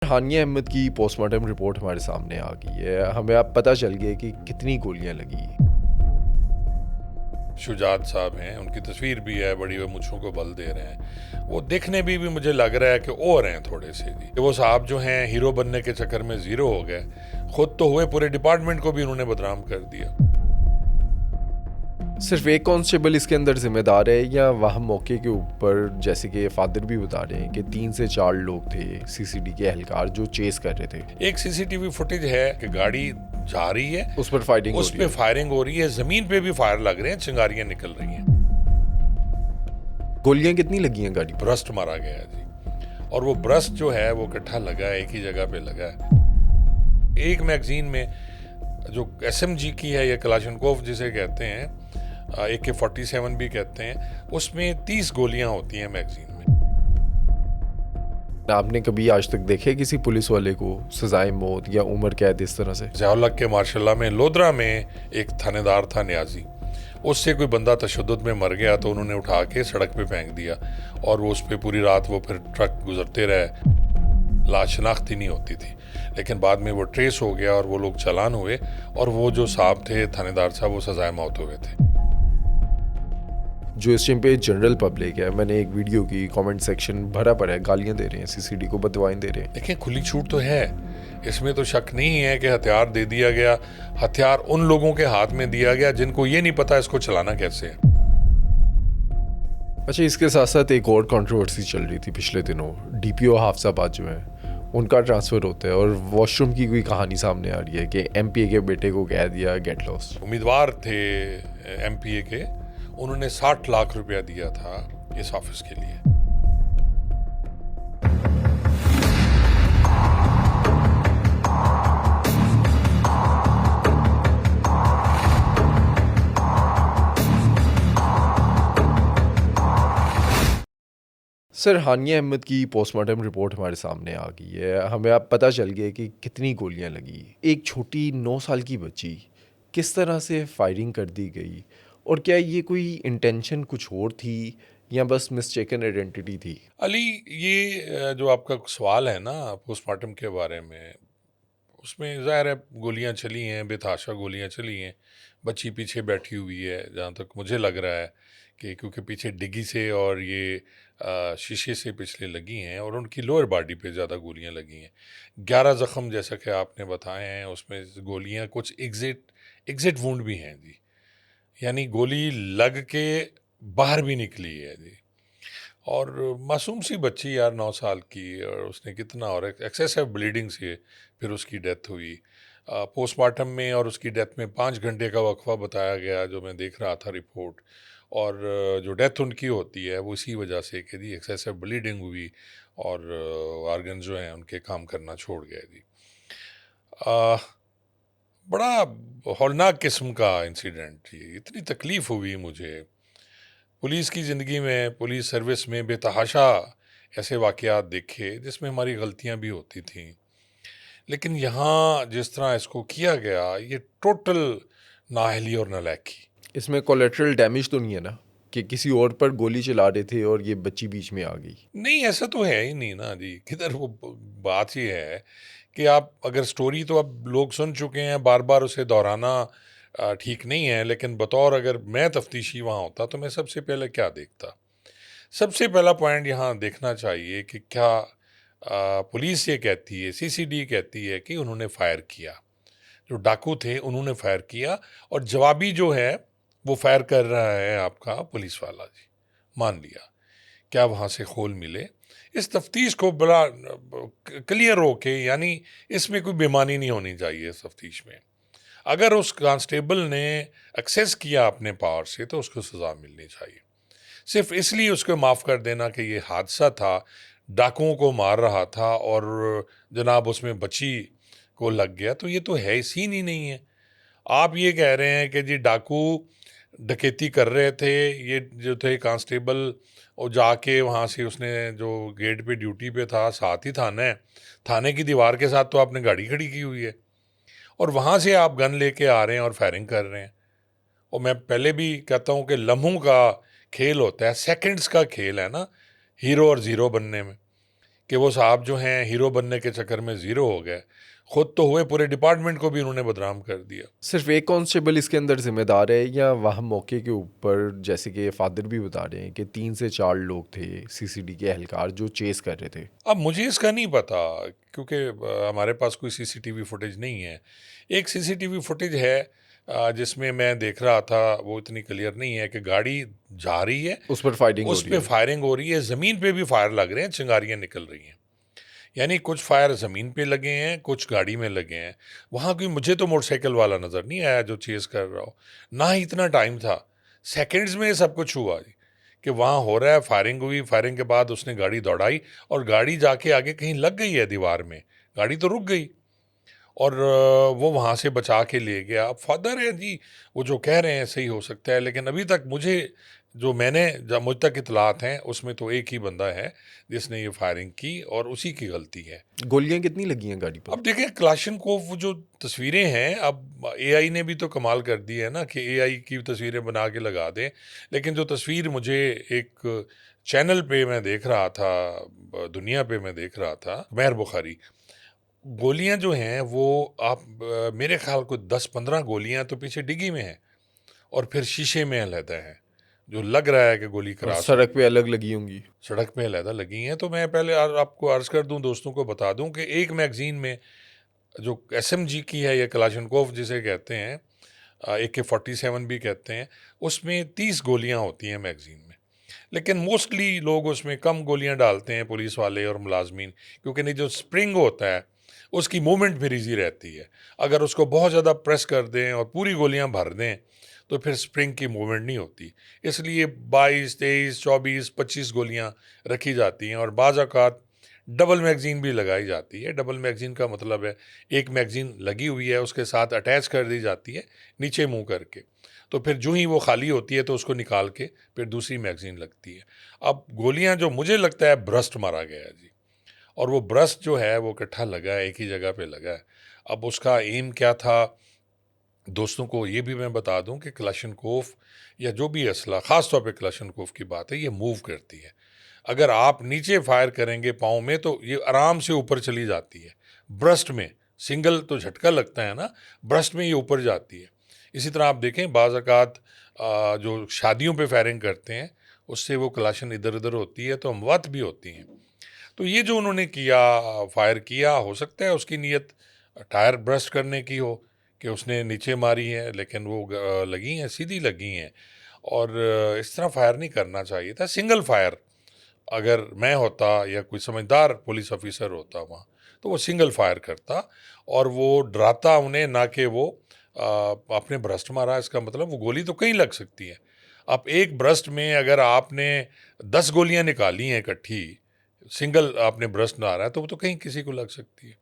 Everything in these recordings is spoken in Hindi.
हानिया अहमद की पोस्टमार्टम रिपोर्ट हमारे सामने आ गई है। हमें अब पता चल गया कि कितनी गोलियां लगी। शुजात साहब हैं, उनकी तस्वीर भी है, बड़ी हुए मुझों को बल दे रहे हैं। वो देखने भी मुझे लग रहा है कि और हैं थोड़े से जी। वो साहब जो हैं हीरो बनने के चक्कर में जीरो हो गए, खुद तो हुए, पूरे डिपार्टमेंट को भी उन्होंने बदनाम कर दिया। सिर्फ एक कांस्टेबल इसके अंदर जिम्मेदार है या वहाँ मौके के ऊपर, जैसे कि फादर भी बता रहे हैं कि 3 से 4 लोग थे सीसीडी के एहलकार जो चेस कर रहे थे। एक सीसीटीवी फुटेज है कि गाड़ी जा रही है, उस पर फायरिंग हो उस रही पे है। फायरिंग हो रही है, जमीन पे भी फायर लग रहे हैं, चिंगारियां निकल रही हैं। गोलियां कितनी लगी हैं गाड़ी पर? ब्रस्ट मारा गया है जी, और वो ब्रस्ट जो है वो इकट्ठा लगा है, एक ही जगह पे लगा है। एक मैगजीन में जो एसएमजी की है या कलाशनकोव जिसे कहते हैं, AK-47 भी कहते हैं, उसमें 30 गोलियां होती हैं मैगजीन में। आपने कभी आज तक देखे किसी पुलिस वाले को सजाए मौत या उम्र कैद इस तरह से? ज़ियाउल हक के मार्शल्ला में लोधरा में एक थानेदार था न्याजी, उससे कोई बंदा तशद्दुद में मर गया तो उन्होंने उठा के सड़क पे फेंक दिया, और वो उस पर पूरी रात वो फिर ट्रक गुजरते रहे, लाश शनाख्त ही नहीं होती थी। लेकिन बाद में वो ट्रेस हो गया और वो लोग चालान हुए, और वो जो साहब थे थानेदार साहब, वो सजाए मौत हुए थे। जो इस टाइम पे जनरल पब्लिक है, मैंने एक वीडियो की कमेंट सेक्शन भरा पड़ा है, गालियां दे रहे हैं, सीसीडी को बदवाएं दे रहे हैं। देखिए, खुली छूट तो है, इसमें तो शक नहीं है कि हथियार दे दिया गया। हथियार उन लोगों के हाथ में दिया गया जिनको ये नहीं पता इसको चलाना कैसे है। अच्छा, इसके साथ साथ एक और कंट्रोवर्सी चल रही थी पिछले दिनों। डीपीओ हाफसाबाद जो है उनका ट्रांसफ़र होता है और वॉशरूम की कोई कहानी सामने आ रही है कि एमपीए के बेटे को कह दिया गेट लॉस्ट। उम्मीदवार थे एमपीए के, उन्होंने 60 लाख रुपया दिया था इस ऑफिस के लिए। सर, हानिया अहमद की पोस्टमार्टम रिपोर्ट हमारे सामने आ गई है। हमें अब पता चल गया कि कितनी गोलियां लगी। एक छोटी 9 साल की बच्ची किस तरह से फायरिंग कर दी गई, और क्या ये कोई इंटेंशन कुछ और थी या बस मिस्टेकन आइडेंटिटी थी? अली, ये जो आपका सवाल है ना पोस्टमार्टम के बारे में, उसमें ज़ाहिर है गोलियां चली हैं, बेतहाशा गोलियां चली हैं। बच्ची पीछे बैठी हुई है, जहाँ तक मुझे लग रहा है कि क्योंकि पीछे डिग्गी से और ये शीशे से पिछले लगी हैं, और उनकी लोअर बॉडी पे ज़्यादा गोलियां लगी हैं। 11 ज़ख्म जैसा कि आपने बताए हैं, उसमें गोलियां कुछ एग्जिट एग्जिट वुंड भी हैं जी, यानी गोली लग के बाहर भी निकली है जी। और मासूम सी बच्ची यार, 9 साल की, और उसने कितना, और एक्सेसिव ब्लीडिंग से फिर उसकी डेथ हुई। पोस्टमार्टम में और उसकी डेथ में 5 घंटे का वक्फा बताया गया, जो मैं देख रहा था रिपोर्ट। और जो डेथ उनकी होती है वो इसी वजह से कि जी एक्सेसिव ब्लीडिंग हुई, और ऑर्गन जो हैं उनके काम करना छोड़ गए जी। आ, बड़ा हौलनाक किस्म का इंसिडेंट, ये इतनी तकलीफ़ हुई मुझे। पुलिस की ज़िंदगी में, पुलिस सर्विस में बेतहाशा ऐसे वाक़यात देखे जिसमें हमारी गलतियां भी होती थीं, लेकिन यहाँ जिस तरह इसको किया गया, ये टोटल नाअहली और नालायकी। इसमें कोलेटरल डैमेज तो नहीं है ना कि किसी और पर गोली चला रहे थे और ये बच्ची बीच में आ गई? नहीं, ऐसा तो है ही नहीं ना जी, किधर वो बात ही है कि आप अगर स्टोरी तो अब लोग सुन चुके हैं, बार बार उसे दोहराना ठीक नहीं है। लेकिन बतौर अगर मैं तफ्तीशी वहाँ होता तो मैं सबसे पहले क्या देखता? सबसे पहला पॉइंट यहाँ देखना चाहिए कि क्या पुलिस ये कहती है, सीसीडी कहती है कि उन्होंने फायर किया, जो डाकू थे उन्होंने फायर किया, और जवाबी जो है वो फायर कर रहा है आपका पुलिस वाला जी, मान लिया। क्या वहाँ से खोल मिले? इस तफ्तीश को बड़ा क्लियर हो के, यानी इसमें कोई बेईमानी नहीं होनी चाहिए इस तफ्तीश में। अगर उस कांस्टेबल ने एक्सेस किया अपने पावर से तो उसको सज़ा मिलनी चाहिए। सिर्फ इसलिए उसको माफ़ कर देना कि ये हादसा था, डाकुओं को मार रहा था और जनाब उसमें बच्ची को लग गया, तो ये तो है ही, सीन ही नहीं है। आप ये कह रहे हैं कि जी डाकू डकैती कर रहे थे, ये जो थे कांस्टेबल, और जाके वहाँ से उसने, जो गेट पे ड्यूटी पे था, साथ ही थाना है, थाने की दीवार के साथ तो आपने गाड़ी खड़ी की हुई है, और वहाँ से आप गन लेके आ रहे हैं और फायरिंग कर रहे हैं। और मैं पहले भी कहता हूँ कि लम्हों का खेल होता है, सेकंड्स का खेल है ना हीरो और ज़ीरो बनने में, कि वो साहब जो हैं हीरो बनने के चक्कर में ज़ीरो हो गए, खुद तो हुए, पूरे डिपार्टमेंट को भी उन्होंने बदनाम कर दिया। सिर्फ एक कांस्टेबल इसके अंदर जिम्मेदार है या वहाँ मौके के ऊपर, जैसे कि फादर भी बता रहे हैं कि 3 से 4 लोग थे सीसीडी के एहलकार जो चेस कर रहे थे? अब मुझे इसका नहीं पता, क्योंकि हमारे पास कोई सीसीटीवी फुटेज नहीं है। एक सीसीटीवी फुटेज है जिसमें मैं देख रहा था, वो इतनी क्लियर नहीं है, कि गाड़ी जा रही है, उस पर फाइटिंग हो उस रही पे है। फायरिंग हो रही है, ज़मीन पे भी फायर लग रहे हैं, चिंगारियाँ निकल रही हैं। यानी कुछ फायर ज़मीन पे लगे हैं, कुछ गाड़ी में लगे हैं। वहाँ कोई, मुझे तो मोटरसाइकिल वाला नज़र नहीं आया जो चेज़ कर रहा हो, ना ही इतना टाइम था। सेकंड्स में ये सब कुछ हुआ जी, कि वहाँ हो रहा है, फायरिंग हुई, फायरिंग के बाद उसने गाड़ी दौड़ाई और गाड़ी जाके आगे कहीं लग गई है दीवार में, गाड़ी तो रुक गई और वो वहाँ से बचा के ले गया। अब फादर है जी, वो जो कह रहे हैं सही हो सकता है, लेकिन अभी तक मुझे, जो मैंने, जब मुझ तक इतलात हैं, उसमें तो एक ही बंदा है जिसने ये फायरिंग की और उसी की गलती है। गोलियां कितनी लगी हैं गाड़ी पर? अब देखें क्लाशनकोव, वो जो तस्वीरें हैं, अब एआई ने भी तो कमाल कर दी है ना, कि एआई की तस्वीरें बना के लगा दें। लेकिन जो तस्वीर मुझे एक चैनल पे मैं देख रहा था, दुनिया पे मैं देख रहा था, मेहर बुखारी, गोलियां जो हैं वो, आप मेरे ख्याल को 10-15 गोलियां तो पीछे डिग्गी में हैं और फिर शीशे में अलहदा है, जो लग रहा है कि गोली और क्रॉस हो, सड़क पे अलग लगी होंगी। सड़क पे अलहदा लगी हैं। तो मैं पहले आपको अर्ज कर दूं, दोस्तों को बता दूं, कि एक मैगजीन में, जो एसएमजी की है, या कलाशनकोव जिसे कहते हैं, AK-47 भी कहते हैं, उसमें 30 गोलियां होती हैं मैगजीन में। लेकिन मोस्टली लोग उसमें कम गोलियां डालते हैं, पुलिस वाले और मुलाजमीन, क्योंकि नहीं, जो स्प्रिंग होता है उसकी मूवमेंट फिर ईजी रहती है। अगर उसको बहुत ज़्यादा प्रेस कर दें और पूरी गोलियां भर दें तो फिर स्प्रिंग की मूवमेंट नहीं होती। इसलिए 22, 23, 24, 25 गोलियां रखी जाती हैं और बाज़ औक़ात डबल मैगज़ीन भी लगाई जाती है। डबल मैगज़ीन का मतलब है, एक मैगज़ीन लगी हुई है, उसके साथ अटैच कर दी जाती है नीचे मुँह करके, तो फिर जो ही वो खाली होती है तो उसको निकाल के फिर दूसरी मैगज़ीन लगती है। अब गोलियां, जो मुझे लगता है ब्रस्ट मारा गया है जी, और वो ब्रस्ट जो है वो इकट्ठा लगा है, एक ही जगह पे लगा है। अब उसका एम क्या था, दोस्तों को ये भी मैं बता दूं कि क्लाशनकोव या जो भी असला, ख़ास तौर पे क्लाशनकोव की बात है, ये मूव करती है। अगर आप नीचे फायर करेंगे पाँव में तो ये आराम से ऊपर चली जाती है। ब्रस्ट में सिंगल तो झटका लगता है ना, ब्रस्ट में ये ऊपर जाती है। इसी तरह आप देखें, बाज़ औक़ात जो शादियों पे फायरिंग करते हैं, उससे वो क्लाशन इधर उधर होती है तो अमवात भी होती हैं। तो ये जो उन्होंने किया, फायर किया, हो सकता है उसकी नीयत टायर ब्रस्ट करने की हो, कि उसने नीचे मारी है, लेकिन वो लगी हैं, सीधी लगी हैं। और इस तरह फायर नहीं करना चाहिए था, सिंगल फायर। अगर मैं होता या कोई समझदार पुलिस ऑफिसर होता वहाँ, तो वो सिंगल फायर करता और वो डराता उन्हें, ना कि वो आपने ब्रस्ट मारा, इसका मतलब वो गोली तो कहीं लग सकती है। अब एक ब्रस्ट में अगर आपने 10 गोलियां निकाली हैं इकट्ठी, सिंगल आपने ब्रस्ट मारा है, तो वो तो कहीं किसी को लग सकती है।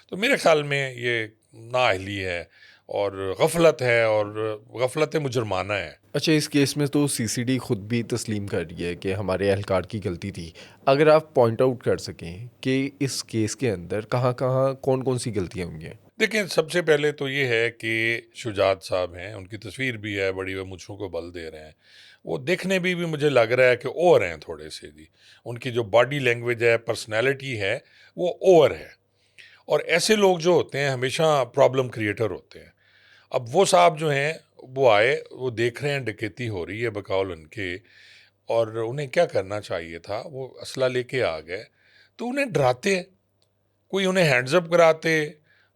तो मेरे ख्याल में ये नाअहली है और गफलत है, और गफलत मुजरमाना है। अच्छा, इस केस में तो सीसीडी खुद भी तस्लीम कर रही है कि हमारे एहलकार की गलती थी। अगर आप पॉइंट आउट कर सकें कि इस केस के अंदर कहाँ कहाँ कौन कौन सी गलतियाँ हुई हैं? देखिए, सबसे पहले तो ये है कि शुजात साहब हैं, उनकी तस्वीर भी है बड़ी, वो मुझों को बल दे रहे हैं। वो देखने भी मुझे लग रहा है कि ओवर हैं थोड़े से जी। उनकी जो बॉडी लैंग्वेज है, पर्सनैलिटी है, वो ओवर है। और ऐसे लोग जो होते हैं हमेशा प्रॉब्लम क्रिएटर होते हैं। अब वो साहब जो हैं, वो आए, वो देख रहे हैं डकैती हो रही है बकौल उनके, और उन्हें क्या करना चाहिए था, वो असला लेके आ गए, तो उन्हें डराते, कोई उन्हें हैंड्स अप कराते।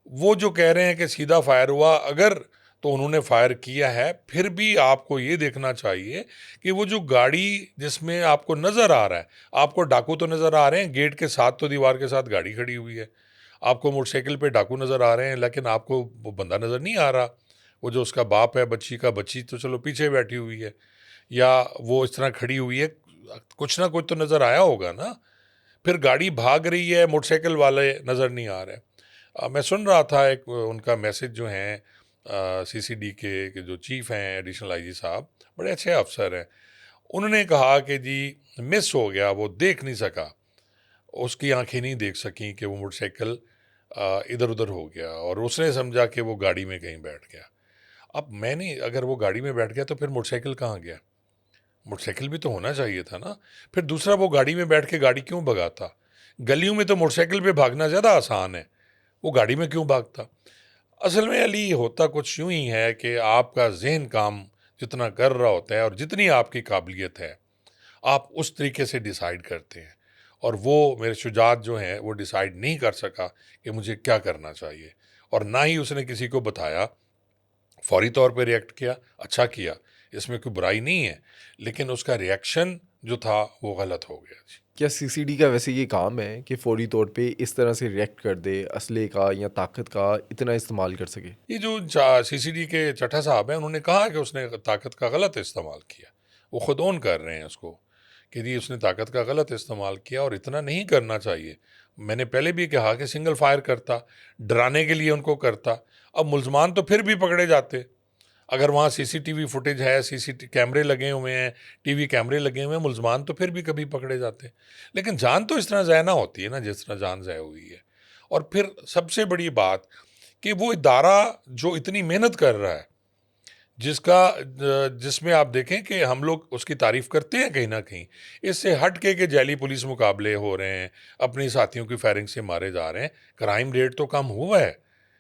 वो जो कह रहे हैं कि सीधा फायर हुआ, अगर तो उन्होंने फायर किया है, फिर भी आपको ये देखना चाहिए कि वो जो गाड़ी जिसमें आपको नज़र आ रहा है, आपको डाकू तो नज़र आ रहे हैं, गेट के साथ तो दीवार के साथ गाड़ी खड़ी हुई है, आपको मोटरसाइकिल पे डाकू नज़र आ रहे हैं, लेकिन आपको वो बंदा नज़र नहीं आ रहा। वो जो उसका बाप है बच्ची का, बच्ची तो चलो पीछे बैठी हुई है, या वो इस तरह खड़ी हुई है, कुछ ना कुछ तो नज़र आया होगा ना। फिर गाड़ी भाग रही है, मोटरसाइकिल वाले नज़र नहीं आ रहे। मैं सुन रहा था एक उनका मैसेज जो हैं, सीसीडी के जो चीफ हैं, एडिशनल आईजी साहब, बड़े अच्छे अफसर हैं। उन्होंने कहा कि जी मिस हो गया, वो देख नहीं सका, उसकी आंखें नहीं देख सकी कि वो मोटरसाइकिल इधर उधर हो गया, और उसने समझा कि वो गाड़ी में कहीं बैठ गया। अब मैंने, अगर वो गाड़ी में बैठ गया तो फिर मोटरसाइकिल कहाँ गया? मोटरसाइकिल भी तो होना चाहिए था ना। फिर दूसरा, वो गाड़ी में बैठ के गाड़ी क्यों भगाता? गलियों में तो मोटरसाइकिल पे भागना ज़्यादा आसान है, वो गाड़ी में क्यों भागता? असल में अली होता कुछ यूं ही है कि आपका जहन काम जितना कर रहा होता है और जितनी आपकी काबिलियत है, आप उस तरीके से डिसाइड करते हैं। और वो मेरे शुजात जो हैं वो डिसाइड नहीं कर सका कि मुझे क्या करना चाहिए, और ना ही उसने किसी को बताया, फौरी तौर पे रिएक्ट किया, अच्छा किया, इसमें कोई बुराई नहीं है, लेकिन उसका रिएक्शन जो था वो गलत हो गया जी। क्या सीसीडी का वैसे ये काम है कि फौरी तौर पे इस तरह से रिएक्ट कर दे, असले का या ताकत का इतना इस्तेमाल कर सके? ये जो सीसीडी के चट्टा साहब हैं, उन्होंने कहा कि उसने ताकत का गलत इस्तेमाल किया। वो खुद ओन कर रहे हैं उसको कि जी उसने ताकत का गलत इस्तेमाल किया और इतना नहीं करना चाहिए। मैंने पहले भी कहा कि सिंगल फायर करता, डराने के लिए उनको करता। अब मुलजमान तो फिर भी पकड़े जाते। अगर वहाँ सीसीटीवी फुटेज है, सीसीटीवी कैमरे लगे हुए हैं, टीवी कैमरे लगे हुए हैं, मुलजमान तो फिर भी कभी पकड़े जाते। लेकिन जान तो इस तरह ज़ाया ना होती है ना जिस तरह जान ज़ाया हुई है। और फिर सबसे बड़ी बात कि वो इदारा जो इतनी मेहनत कर रहा है, जिसमें आप देखें कि हम लोग उसकी तारीफ करते हैं कहीं ना कहीं, इससे हट के जैली पुलिस मुकाबले हो रहे हैं, अपने साथियों की फायरिंग से मारे जा रहे हैं, क्राइम रेट तो कम हुआ है,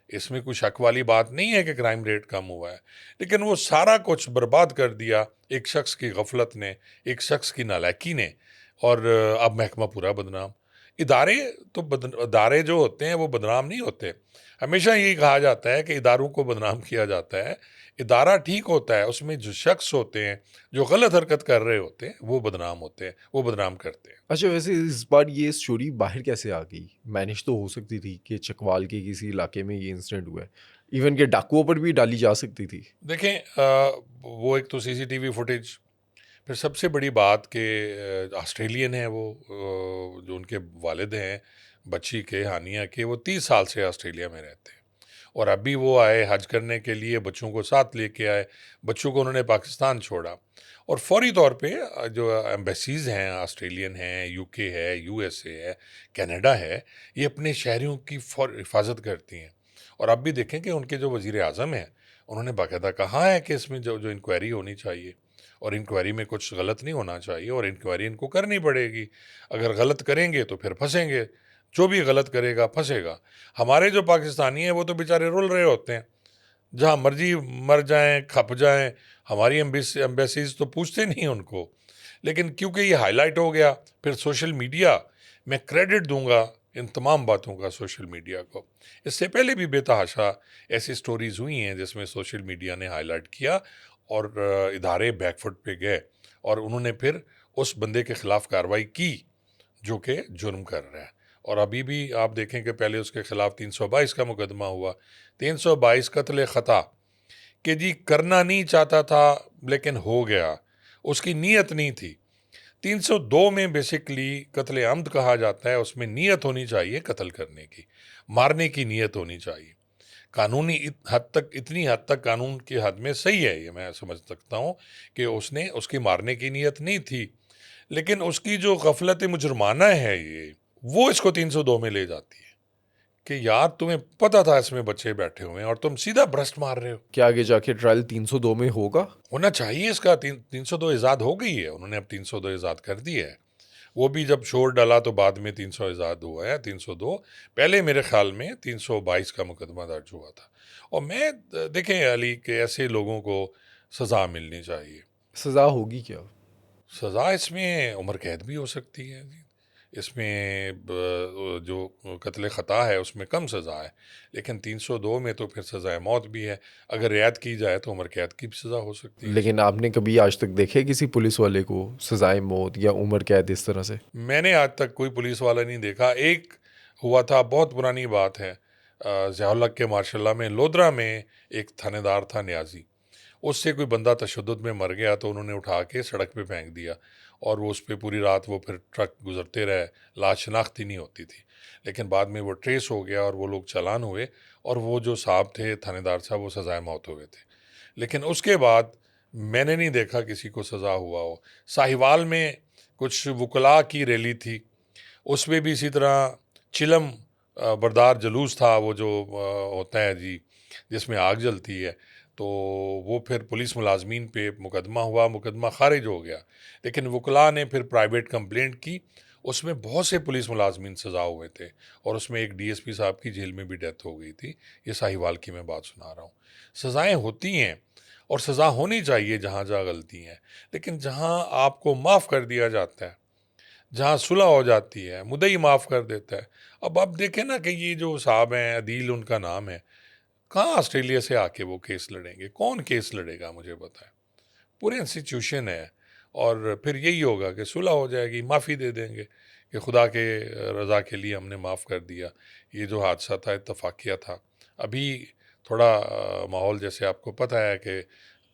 इसमें कोई शक वाली बात नहीं है कि क्राइम रेट कम हुआ है। लेकिन वो सारा कुछ बर्बाद कर दिया एक शख्स की गफलत ने, एक शख्स की नालायकी ने, और अब महकमा पूरा बदनाम। इदारे इदारे जो होते हैं वो बदनाम नहीं होते। हमेशा यही कहा जाता है कि इदारों को बदनाम किया जाता है। इदारा ठीक होता है, उसमें जो शख्स होते हैं जो गलत हरकत कर रहे होते हैं वो बदनाम होते हैं, वो बदनाम करते हैं। अच्छा, वैसे इस बार ये स्टोरी बाहर कैसे आ गई? मैनेज तो हो सकती थी कि चकवाल के किसी इलाके में ये इंसिडेंट हुआ है, इवन के डाकुओं पर भी डाली जा सकती थी। देखें, वो एक तो सीसीटीवी फुटेज, फिर सबसे बड़ी बात कि ऑस्ट्रेलियन है वो, जो उनके वालिद हैं बच्ची के, हानिया के, वो 30 साल से ऑस्ट्रेलिया में रहते हैं। और अभी वो आए हज करने के लिए, बच्चों को साथ लेके आए, बच्चों को उन्होंने पाकिस्तान छोड़ा। और फौरी तौर पे जो एम्बेसीज़ हैं, ऑस्ट्रेलियन हैं, यूके है, यूएसए है, कनाडा है, ये अपने शहरियों की हिफाजत करती हैं। और अब भी देखें कि उनके जो वज़ीर आज़म हैं, उन्होंने बाकायदा कहा है कि इसमें जो जो इंक्वायरी होनी चाहिए, और इंक्वायरी में कुछ गलत नहीं होना चाहिए, और इंक्वायरी इनको करनी पड़ेगी। अगर गलत करेंगे तो फिर फंसेंगे, जो भी गलत करेगा फंसेगा। हमारे जो पाकिस्तानी हैं वो तो बेचारे रुल रहे होते हैं, जहाँ मर्जी मर जाएं, खप जाएं, हमारी एम्बेसीज तो पूछते नहीं उनको। लेकिन क्योंकि ये हाईलाइट हो गया, फिर सोशल मीडिया, मैं क्रेडिट दूंगा इन तमाम बातों का सोशल मीडिया को। इससे पहले भी बेतहाशा ऐसी स्टोरीज हुई हैं जिसमें सोशल मीडिया ने हाईलाइट किया, और इदारे बैकफुट पे गए, और उन्होंने फिर उस बंदे के खिलाफ कार्रवाई की जो कि जुर्म कर रहा है। और अभी भी आप देखें कि पहले उसके खिलाफ 322 का मुकदमा हुआ, 322 कत्ल ख़ता, कि जी करना नहीं चाहता था लेकिन हो गया, उसकी नीयत नहीं थी। 302 में बेसिकली कत्ल आमद कहा जाता है, उसमें नीयत होनी चाहिए कत्ल करने की, मारने की नीयत होनी चाहिए। कानूनी हद तक, इतनी हद तक कानून की हद में सही है, ये मैं समझ सकता हूँ कि उसने उसकी मारने की नीयत नहीं थी। लेकिन उसकी जो गफलत मुजरमाना है ये, वो इसको 302 में ले जाती है कि यार तुम्हें पता था इसमें बच्चे बैठे हुए हैं और तुम सीधा भ्रष्ट मार रहे हो। क्या आगे जाके ट्रायल 302 में होगा? होना चाहिए इसका। 302 ईजाद हो गई है, उन्होंने अब 302 ईजाद कर दी है। वो भी जब शोर डाला तो बाद में 300 ईजाद हुआ है। 302 पहले मेरे ख्याल में 322 का मुकदमा दर्ज हुआ था। और मैं देखें अली के ऐसे लोगों को सज़ा मिलनी चाहिए। सज़ा होगी क्या? सज़ा इसमें उम्र कैद भी हो सकती है जी। इसमें जो कत्ल ख़ता है उसमें कम सज़ा है, लेकिन 302 में तो फिर सज़ाए मौत भी है। अगर रियायत की जाए तो उम्र कैद की भी सज़ा हो सकती है लेकिन इसमें। आपने कभी आज तक देखे किसी पुलिस वाले को सजाए मौत या उम्र कैद इस तरह से? मैंने आज तक कोई पुलिस वाला नहीं देखा। एक हुआ था, बहुत पुरानी बात है, ज़ियाउल हक के मार्शल्ला में, लोधरा में एक थानेदार था न्याजी, उससे कोई बंदा तशद्दुद में मर गया तो उन्होंने उठा के सड़क पे फेंक दिया, और वो उस पर पूरी रात वो फिर ट्रक गुजरते रहे, लाश शनाख्ती नहीं होती थी। लेकिन बाद में वो ट्रेस हो गया और वो लोग चालान हुए, और वो जो साहब थे थानेदार साहब, वो सजाए मौत हो गए थे। लेकिन उसके बाद मैंने नहीं देखा किसी को सज़ा हुआ हो। साहिवाल में कुछ वकला की रैली थी, उसमें भी इसी तरह चिलम बरदार जुलूस था, वो जो होता है जी जिसमें आग जलती है, तो वो फिर पुलिस मुलाजमीन पे मुकदमा हुआ, मुकदमा खारिज हो गया। लेकिन वकला ने फिर प्राइवेट कंप्लेंट की, उसमें बहुत से पुलिस मुलाजमीन सजा हुए थे और उसमें एक डीएसपी साहब की जेल में भी डेथ हो गई थी। ये साहिवाल की मैं बात सुना रहा हूँ। सज़ाएं होती हैं और सज़ा होनी चाहिए जहाँ जहाँ गलती हैं, लेकिन जहाँ आपको माफ़ कर दिया जाता है, जहाँ सुलह हो जाती है, मुद्दई माफ़ कर देता है। अब आप देखें ना कि ये जो साहब हैं, अदील उनका नाम है, कहाँ ऑस्ट्रेलिया से आके वो केस लड़ेंगे? कौन केस लड़ेगा मुझे बताएं? पूरे इंस्टीट्यूशन है और फिर यही होगा कि सुलह हो जाएगी, माफ़ी दे देंगे कि खुदा के रज़ा के लिए हमने माफ़ कर दिया, ये जो हादसा था इत्तफाकिया था। अभी थोड़ा माहौल जैसे आपको पता है कि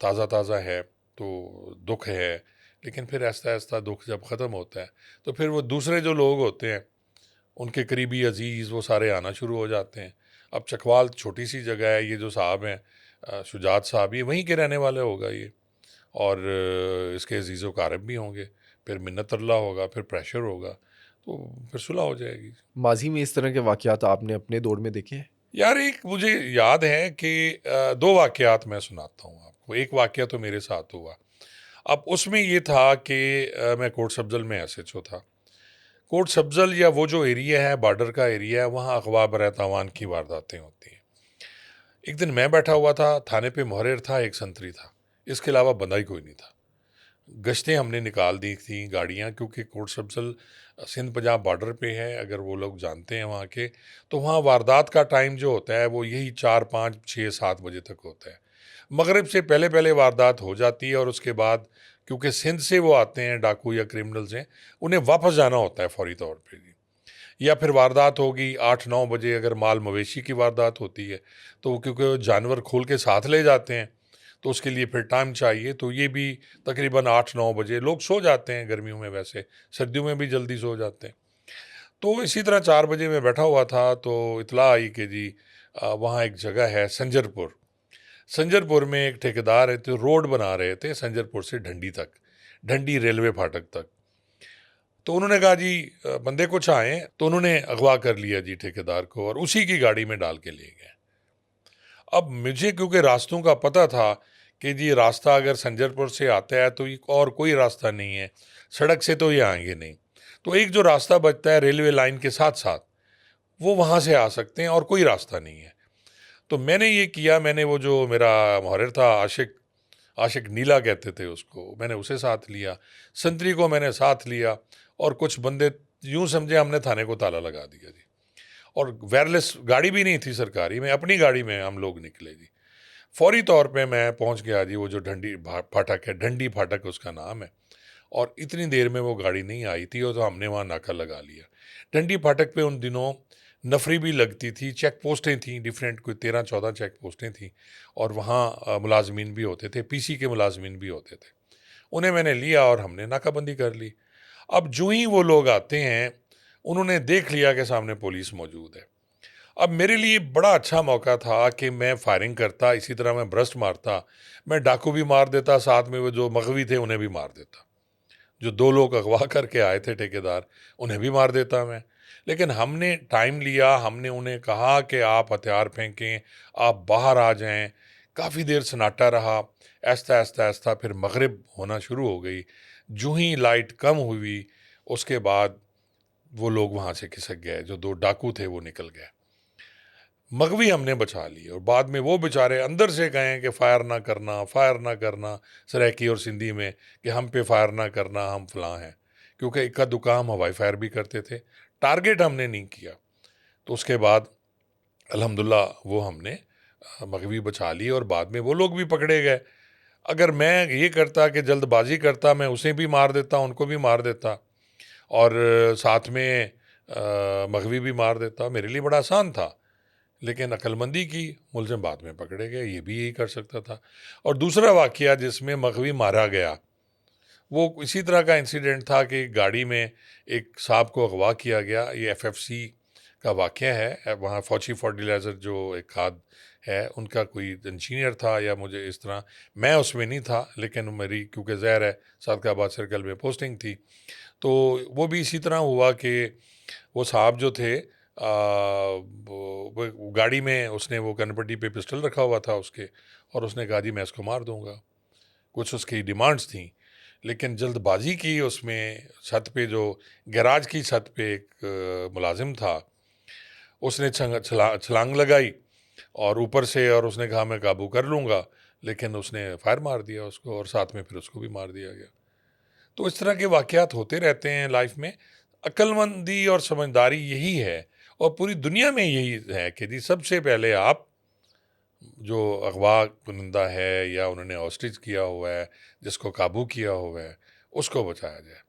ताज़ा ताज़ा है तो दुख है, लेकिन फिर आहिस्ता आहिस्ता दुख जब ख़त्म होता है तो फिर वो दूसरे जो लोग होते हैं, उनके करीबी अजीज़, वो सारे आना शुरू हो जाते हैं। अब चकवाल छोटी सी जगह है, ये जो साहब हैं शुजात साहब, ये वहीं के रहने वाले होगा ये, और इसके अजीज़ व कारब भी होंगे, फिर मिन्नत अल्लाह होगा, फिर प्रेशर होगा, तो फिर सुलह हो जाएगी। माज़ी में इस तरह के वाक़यात आपने अपने दौर में देखे हैं? यार एक मुझे याद है कि दो वाक़यात मैं सुनाता हूँ आपको। एक वाक़या तो मेरे साथ हुआ। अब उसमें ये था कि मैं कोट सब्ज़ल में एसएचओ था। कोट सब्ज़ल या वो जो एरिया है, बॉर्डर का एरिया है, वहाँ अगवा बरए तावान की वारदातें होती हैं। एक दिन मैं बैठा हुआ था, थाने पे मुहर्रिर था, एक संतरी था, इसके अलावा बंदा ही कोई नहीं था। गश्तें हमने निकाल दी थी गाड़ियाँ, क्योंकि कोट सब्ज़ल सिंध पंजाब बॉर्डर पे है, अगर वो लोग जानते हैं वहाँ के, तो वहाँ वारदात का टाइम जो होता है वो यही 4, 5, 6, 7 बजे तक होता है। मगरिब से पहले पहले वारदात हो जाती है और उसके बाद क्योंकि सिंध से वो आते हैं डाकू या क्रिमिनल्स हैं, उन्हें वापस जाना होता है फ़ौरी तौर पे जी। या फिर वारदात होगी 8-9 बजे, अगर माल मवेशी की वारदात होती है, तो वो क्योंकि वो जानवर खोल के साथ ले जाते हैं, तो उसके लिए फिर टाइम चाहिए, तो ये भी तकरीबन 8-9 बजे लोग सो जाते हैं गर्मियों में, वैसे सर्दियों में भी जल्दी सो जाते हैं। तो इसी तरह 4 बजे मैं बैठा हुआ था तो इत्तला आई कि जी वहाँ एक जगह है संजरपुर। संजरपुर में एक ठेकेदार है तो रोड बना रहे थे संजरपुर से ढंडी तक, ढंडी रेलवे फाटक तक। तो उन्होंने कहा जी बंदे कुछ आए, तो उन्होंने अगवा कर लिया जी ठेकेदार को और उसी की गाड़ी में डाल के ले गए। अब मुझे क्योंकि रास्तों का पता था कि जी रास्ता अगर संजरपुर से आता है तो ये और कोई रास्ता नहीं है, सड़क से तो ये आएंगे नहीं, तो एक जो रास्ता बचता है रेलवे लाइन के साथ साथ, वो वहाँ से आ सकते हैं और कोई रास्ता नहीं है। तो मैंने ये किया, मैंने वो जो मेरा मुहर्रिर था आशिक, आशिक नीला कहते थे उसको, मैंने उसे साथ लिया, संतरी को मैंने साथ लिया और कुछ बंदे, यूं समझे हमने थाने को ताला लगा दिया जी। और वायरलेस गाड़ी भी नहीं थी सरकारी, मैं अपनी गाड़ी में हम लोग निकले जी। फौरी तौर पे मैं पहुंच गया जी, वो जो फाटक है, ढंडी फाटक उसका नाम है, और इतनी देर में वो गाड़ी नहीं आई थी और तो हमने वहाँ नाका लगा लिया। ढंडी फाटक पे उन दिनों नफरी भी लगती थी, चेक पोस्टें थी डिफरेंट, कोई 13-14 चेक पोस्टें थी, और वहाँ मुलाजमीन भी होते थे, पीसी के मुलाजमीन भी होते थे। उन्हें मैंने लिया और हमने नाकाबंदी कर ली। अब जो ही वो लोग आते हैं, उन्होंने देख लिया कि सामने पुलिस मौजूद है। अब मेरे लिए बड़ा अच्छा मौका था कि मैं फायरिंग करता, इसी तरह मैं ब्रस्ट मारता, मैं डाकू भी मार देता, साथ में वो जो मगवी थे उन्हें भी मार देता। जो 2 लोग अगवा करके आए थे ठेकेदार, उन्हें भी मार देता मैं। लेकिन हमने टाइम लिया, हमने उन्हें कहा कि आप हथियार फेंकें, आप बाहर आ जाएँ। काफ़ी देर सन्नाटा रहा, आहिस्ता-आहिस्ता फिर मगरिब होना शुरू हो गई। जूँ ही लाइट कम हुई, उसके बाद वो लोग वहाँ से खिसक गए, जो 2 डाकू थे वो निकल गए। मगवी हमने बचा ली और बाद में वो बेचारे अंदर से कहें कि फायर ना करना, सराइकी और सिंधी में, कि हम पे फायर ना करना, हम फलां हैं, क्योंकि इक्का दुक्का हम हवाई फायर भी करते थे, टारगेट हमने नहीं किया। तो उसके बाद अल्हम्दुलिल्लाह वो हमने मगवी बचा ली और बाद में वो लोग भी पकड़े गए। अगर मैं ये करता कि जल्दबाजी करता, मैं उसे भी मार देता, उनको भी मार देता और साथ में मगवी भी मार देता, मेरे लिए बड़ा आसान था। लेकिन अक्लमंदी की, मुलज़िम बाद में पकड़े गए, ये भी यही कर सकता था। और दूसरा वाक़या जिसमें मग़वी मारा गया, वो इसी तरह का इंसिडेंट था कि गाड़ी में एक साहब को अगवा किया गया। ये एफएफसी का वाक़या है। वहाँ फौजी फर्टिलाइज़र जो एक खाद है, उनका कोई इंजीनियर था या मुझे इस तरह, मैं उसमें नहीं था, लेकिन मेरी क्योंकि ज़ाहिर है सादकाबाद सर्कल में पोस्टिंग थी, तो वो भी इसी तरह हुआ कि वो साहब जो थे वो गाड़ी में, उसने वो कनपट्टी पे पिस्टल रखा हुआ था उसके, और उसने कहा जी मैं इसको मार दूंगा। कुछ उसकी डिमांड्स थी, लेकिन जल्दबाजी की उसमें छत पे जो गैराज की छत पे एक मुलाजिम था, उसने छलांग लगाई और ऊपर से, और उसने कहा मैं काबू कर लूँगा, लेकिन उसने फायर मार दिया उसको और साथ में फिर उसको भी मार दिया गया। तो इस तरह के वाक़यात होते रहते हैं लाइफ में। अक्लमंदी और समझदारी यही है, और पूरी दुनिया में यही है कि जी सबसे पहले आप जो अगवा कुनिंदा है या उन्होंने ऑस्ट्रिच किया हुआ है, जिसको काबू किया हुआ है, उसको बचाया जाए,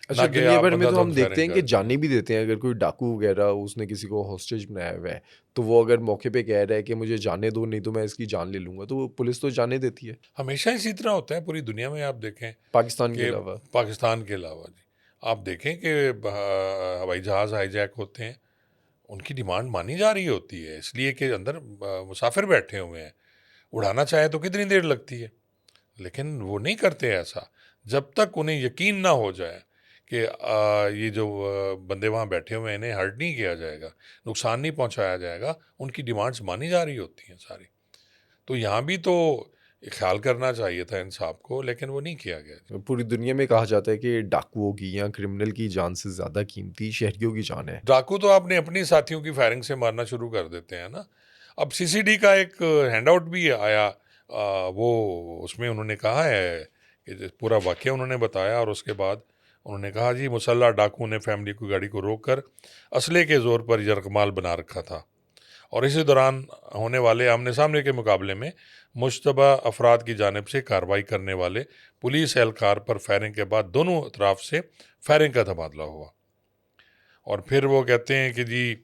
अच्छा, ना कि दुनिया आप भर में तो हम अंधाधुंध देखते फायरिंग हैं कि कर दें। जानें भी देते हैं, अगर कोई डाकू वगैरह उसने किसी को हॉस्टेज बनाया हुआ है, तो वो अगर मौके पे कह रहा है कि मुझे जाने दो नहीं तो मैं इसकी जान ले लूँगा, तो वो पुलिस तो जाने देती है, हमेशा इसी तरह होता है पूरी दुनिया में। आप देखें पाकिस्तान के कि अलावा। पाकिस्तान के अलावा जी, आप देखें कि हवाई जहाज़ हाईजैक होते हैं, उनकी डिमांड मानी जा रही होती है, इसलिए कि अंदर मुसाफिर बैठे हुए हैं। उड़ाना चाहे तो कितनी देर लगती है, लेकिन वो नहीं करते ऐसा जब तक उन्हें यकीन ना हो जाए कि ये जो बंदे वहाँ बैठे हुए हैं इन्हें हर्ट नहीं किया जाएगा, नुकसान नहीं पहुँचाया जाएगा। उनकी डिमांड्स मानी जा रही होती हैं सारी। तो यहाँ भी तो ख्याल करना चाहिए था इंसाफ को, लेकिन वो नहीं किया गया। पूरी दुनिया में कहा जाता है कि डाकुओं की या क्रिमिनल की जान से ज़्यादा कीमती शहरियों की जान है। डाकू तो आपने अपनी साथियों की फायरिंग से मारना शुरू कर देते हैं ना। अब सीसीडी का एक हैंडआउट भी आया, वो उसमें उन्होंने कहा है कि पूरा वाक़या उन्होंने बताया, और उसके बाद उन्होंने कहा जी मुसल्ला डाकू ने फैमिली की गाड़ी को रोककर असले के ज़ोर पर यरगमाल बना रखा था, और इसी दौरान होने वाले आमने सामने के मुकाबले में मुश्तबा अफराद की जानिब से कार्रवाई करने वाले पुलिस एहलकार पर फायरिंग के बाद दोनों तरफ से फायरिंग का तबादला हुआ। और फिर वो कहते हैं कि जी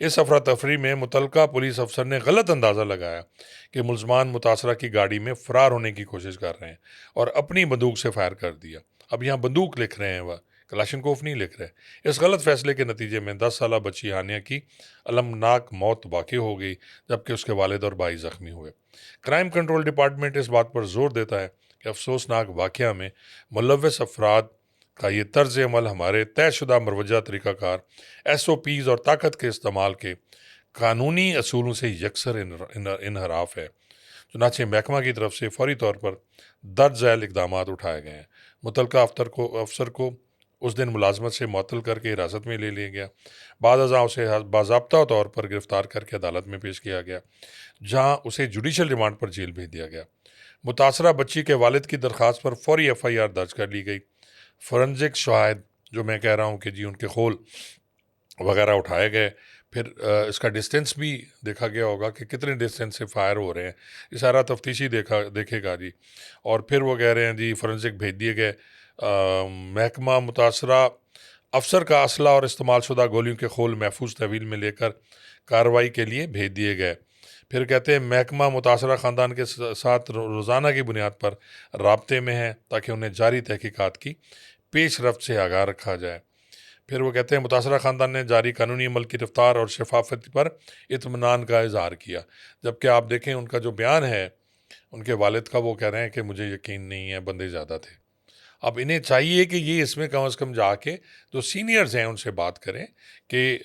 इस अफरा तफरी में मुतलका पुलिस अफसर ने गलत अंदाज़ा लगाया कि मुलजमान मुतासरा की गाड़ी में फ़रार होने की कोशिश कर रहे हैं, और अपनी बंदूक से फायर कर दिया। अब यहाँ बंदूक लिख रहे हैं, वह कलाशनकोफ नहीं लिख रहे। इस गलत फैसले के नतीजे में 10 साला बच्ची हानिया की अलमनाक मौत वाक़ई हो गई, जबकि उसके वालिद और भाई ज़ख्मी हुए। क्राइम कंट्रोल डिपार्टमेंट इस बात पर जोर देता है कि अफसोसनाक वाक़या में मुलव्वस अफराद का ये तर्ज अमल हमारे तयशुदा मरवजा तरीक़ाकार SOPs और ताकत के इस्तेमाल के कानूनी असूलों से यकसर इनहराफ है। चुनाचे महकमा की तरफ से फौरी तौर पर दर्ज झैल इकदाम उठाए गए हैं। मुतलका अफसर को उस दिन मुलाजमत से मुअत्तल करके हिरासत में ले लिया गया। बाद अज़ां उसे बाज़ाब्ता तौर पर गिरफ्तार करके अदालत में पेश किया गया, जहाँ उसे जुडिशल रिमांड पर जेल भेज दिया गया। मुतासरा बच्ची के वालिद की दरख्वास्त पर फौरी FIR दर्ज कर ली गई। फोरेंसिक शवाहिद, जो मैं कह रहा हूँ कि जी उनके खोल वगैरह उठाए गए। फिर इसका डिस्टेंस भी देखा गया होगा कि कितने डिस्टेंस से फायर हो रहे हैं, ये सारा तफ्तीशी देखेगा जी। और फिर वो कह रहे हैं जी फोरेंसिक भेज दिए गए। महकमा मुतासरा अफसर का असला और इस्तेमाल शुदा गोलियों के खोल महफूज तहवील में लेकर कार्रवाई के लिए भेज दिए गए। फिर कहते हैं महकमा मुतासरा ख़ानदान के साथ रोज़ाना की बुनियाद पर राब्ते में है, ताकि उन्हें जारी तहकीकात की पेश रफ्त से आगाह रखा जाए। फिर वो कहते हैं मुतासरा ख़ानदान ने जारी कानूनी अमल की रफ्तार और शफाफत पर इत्मीनान का इजहार किया। जबकि आप देखें उनका जो बयान है उनके वालिद का, वो कह रहे हैं कि मुझे यकीन नहीं है, बंदे ज़्यादा थे। अब इन्हें चाहिए कि ये इसमें कम से कम जाके जो सीनियर्स हैं उनसे बात करें कि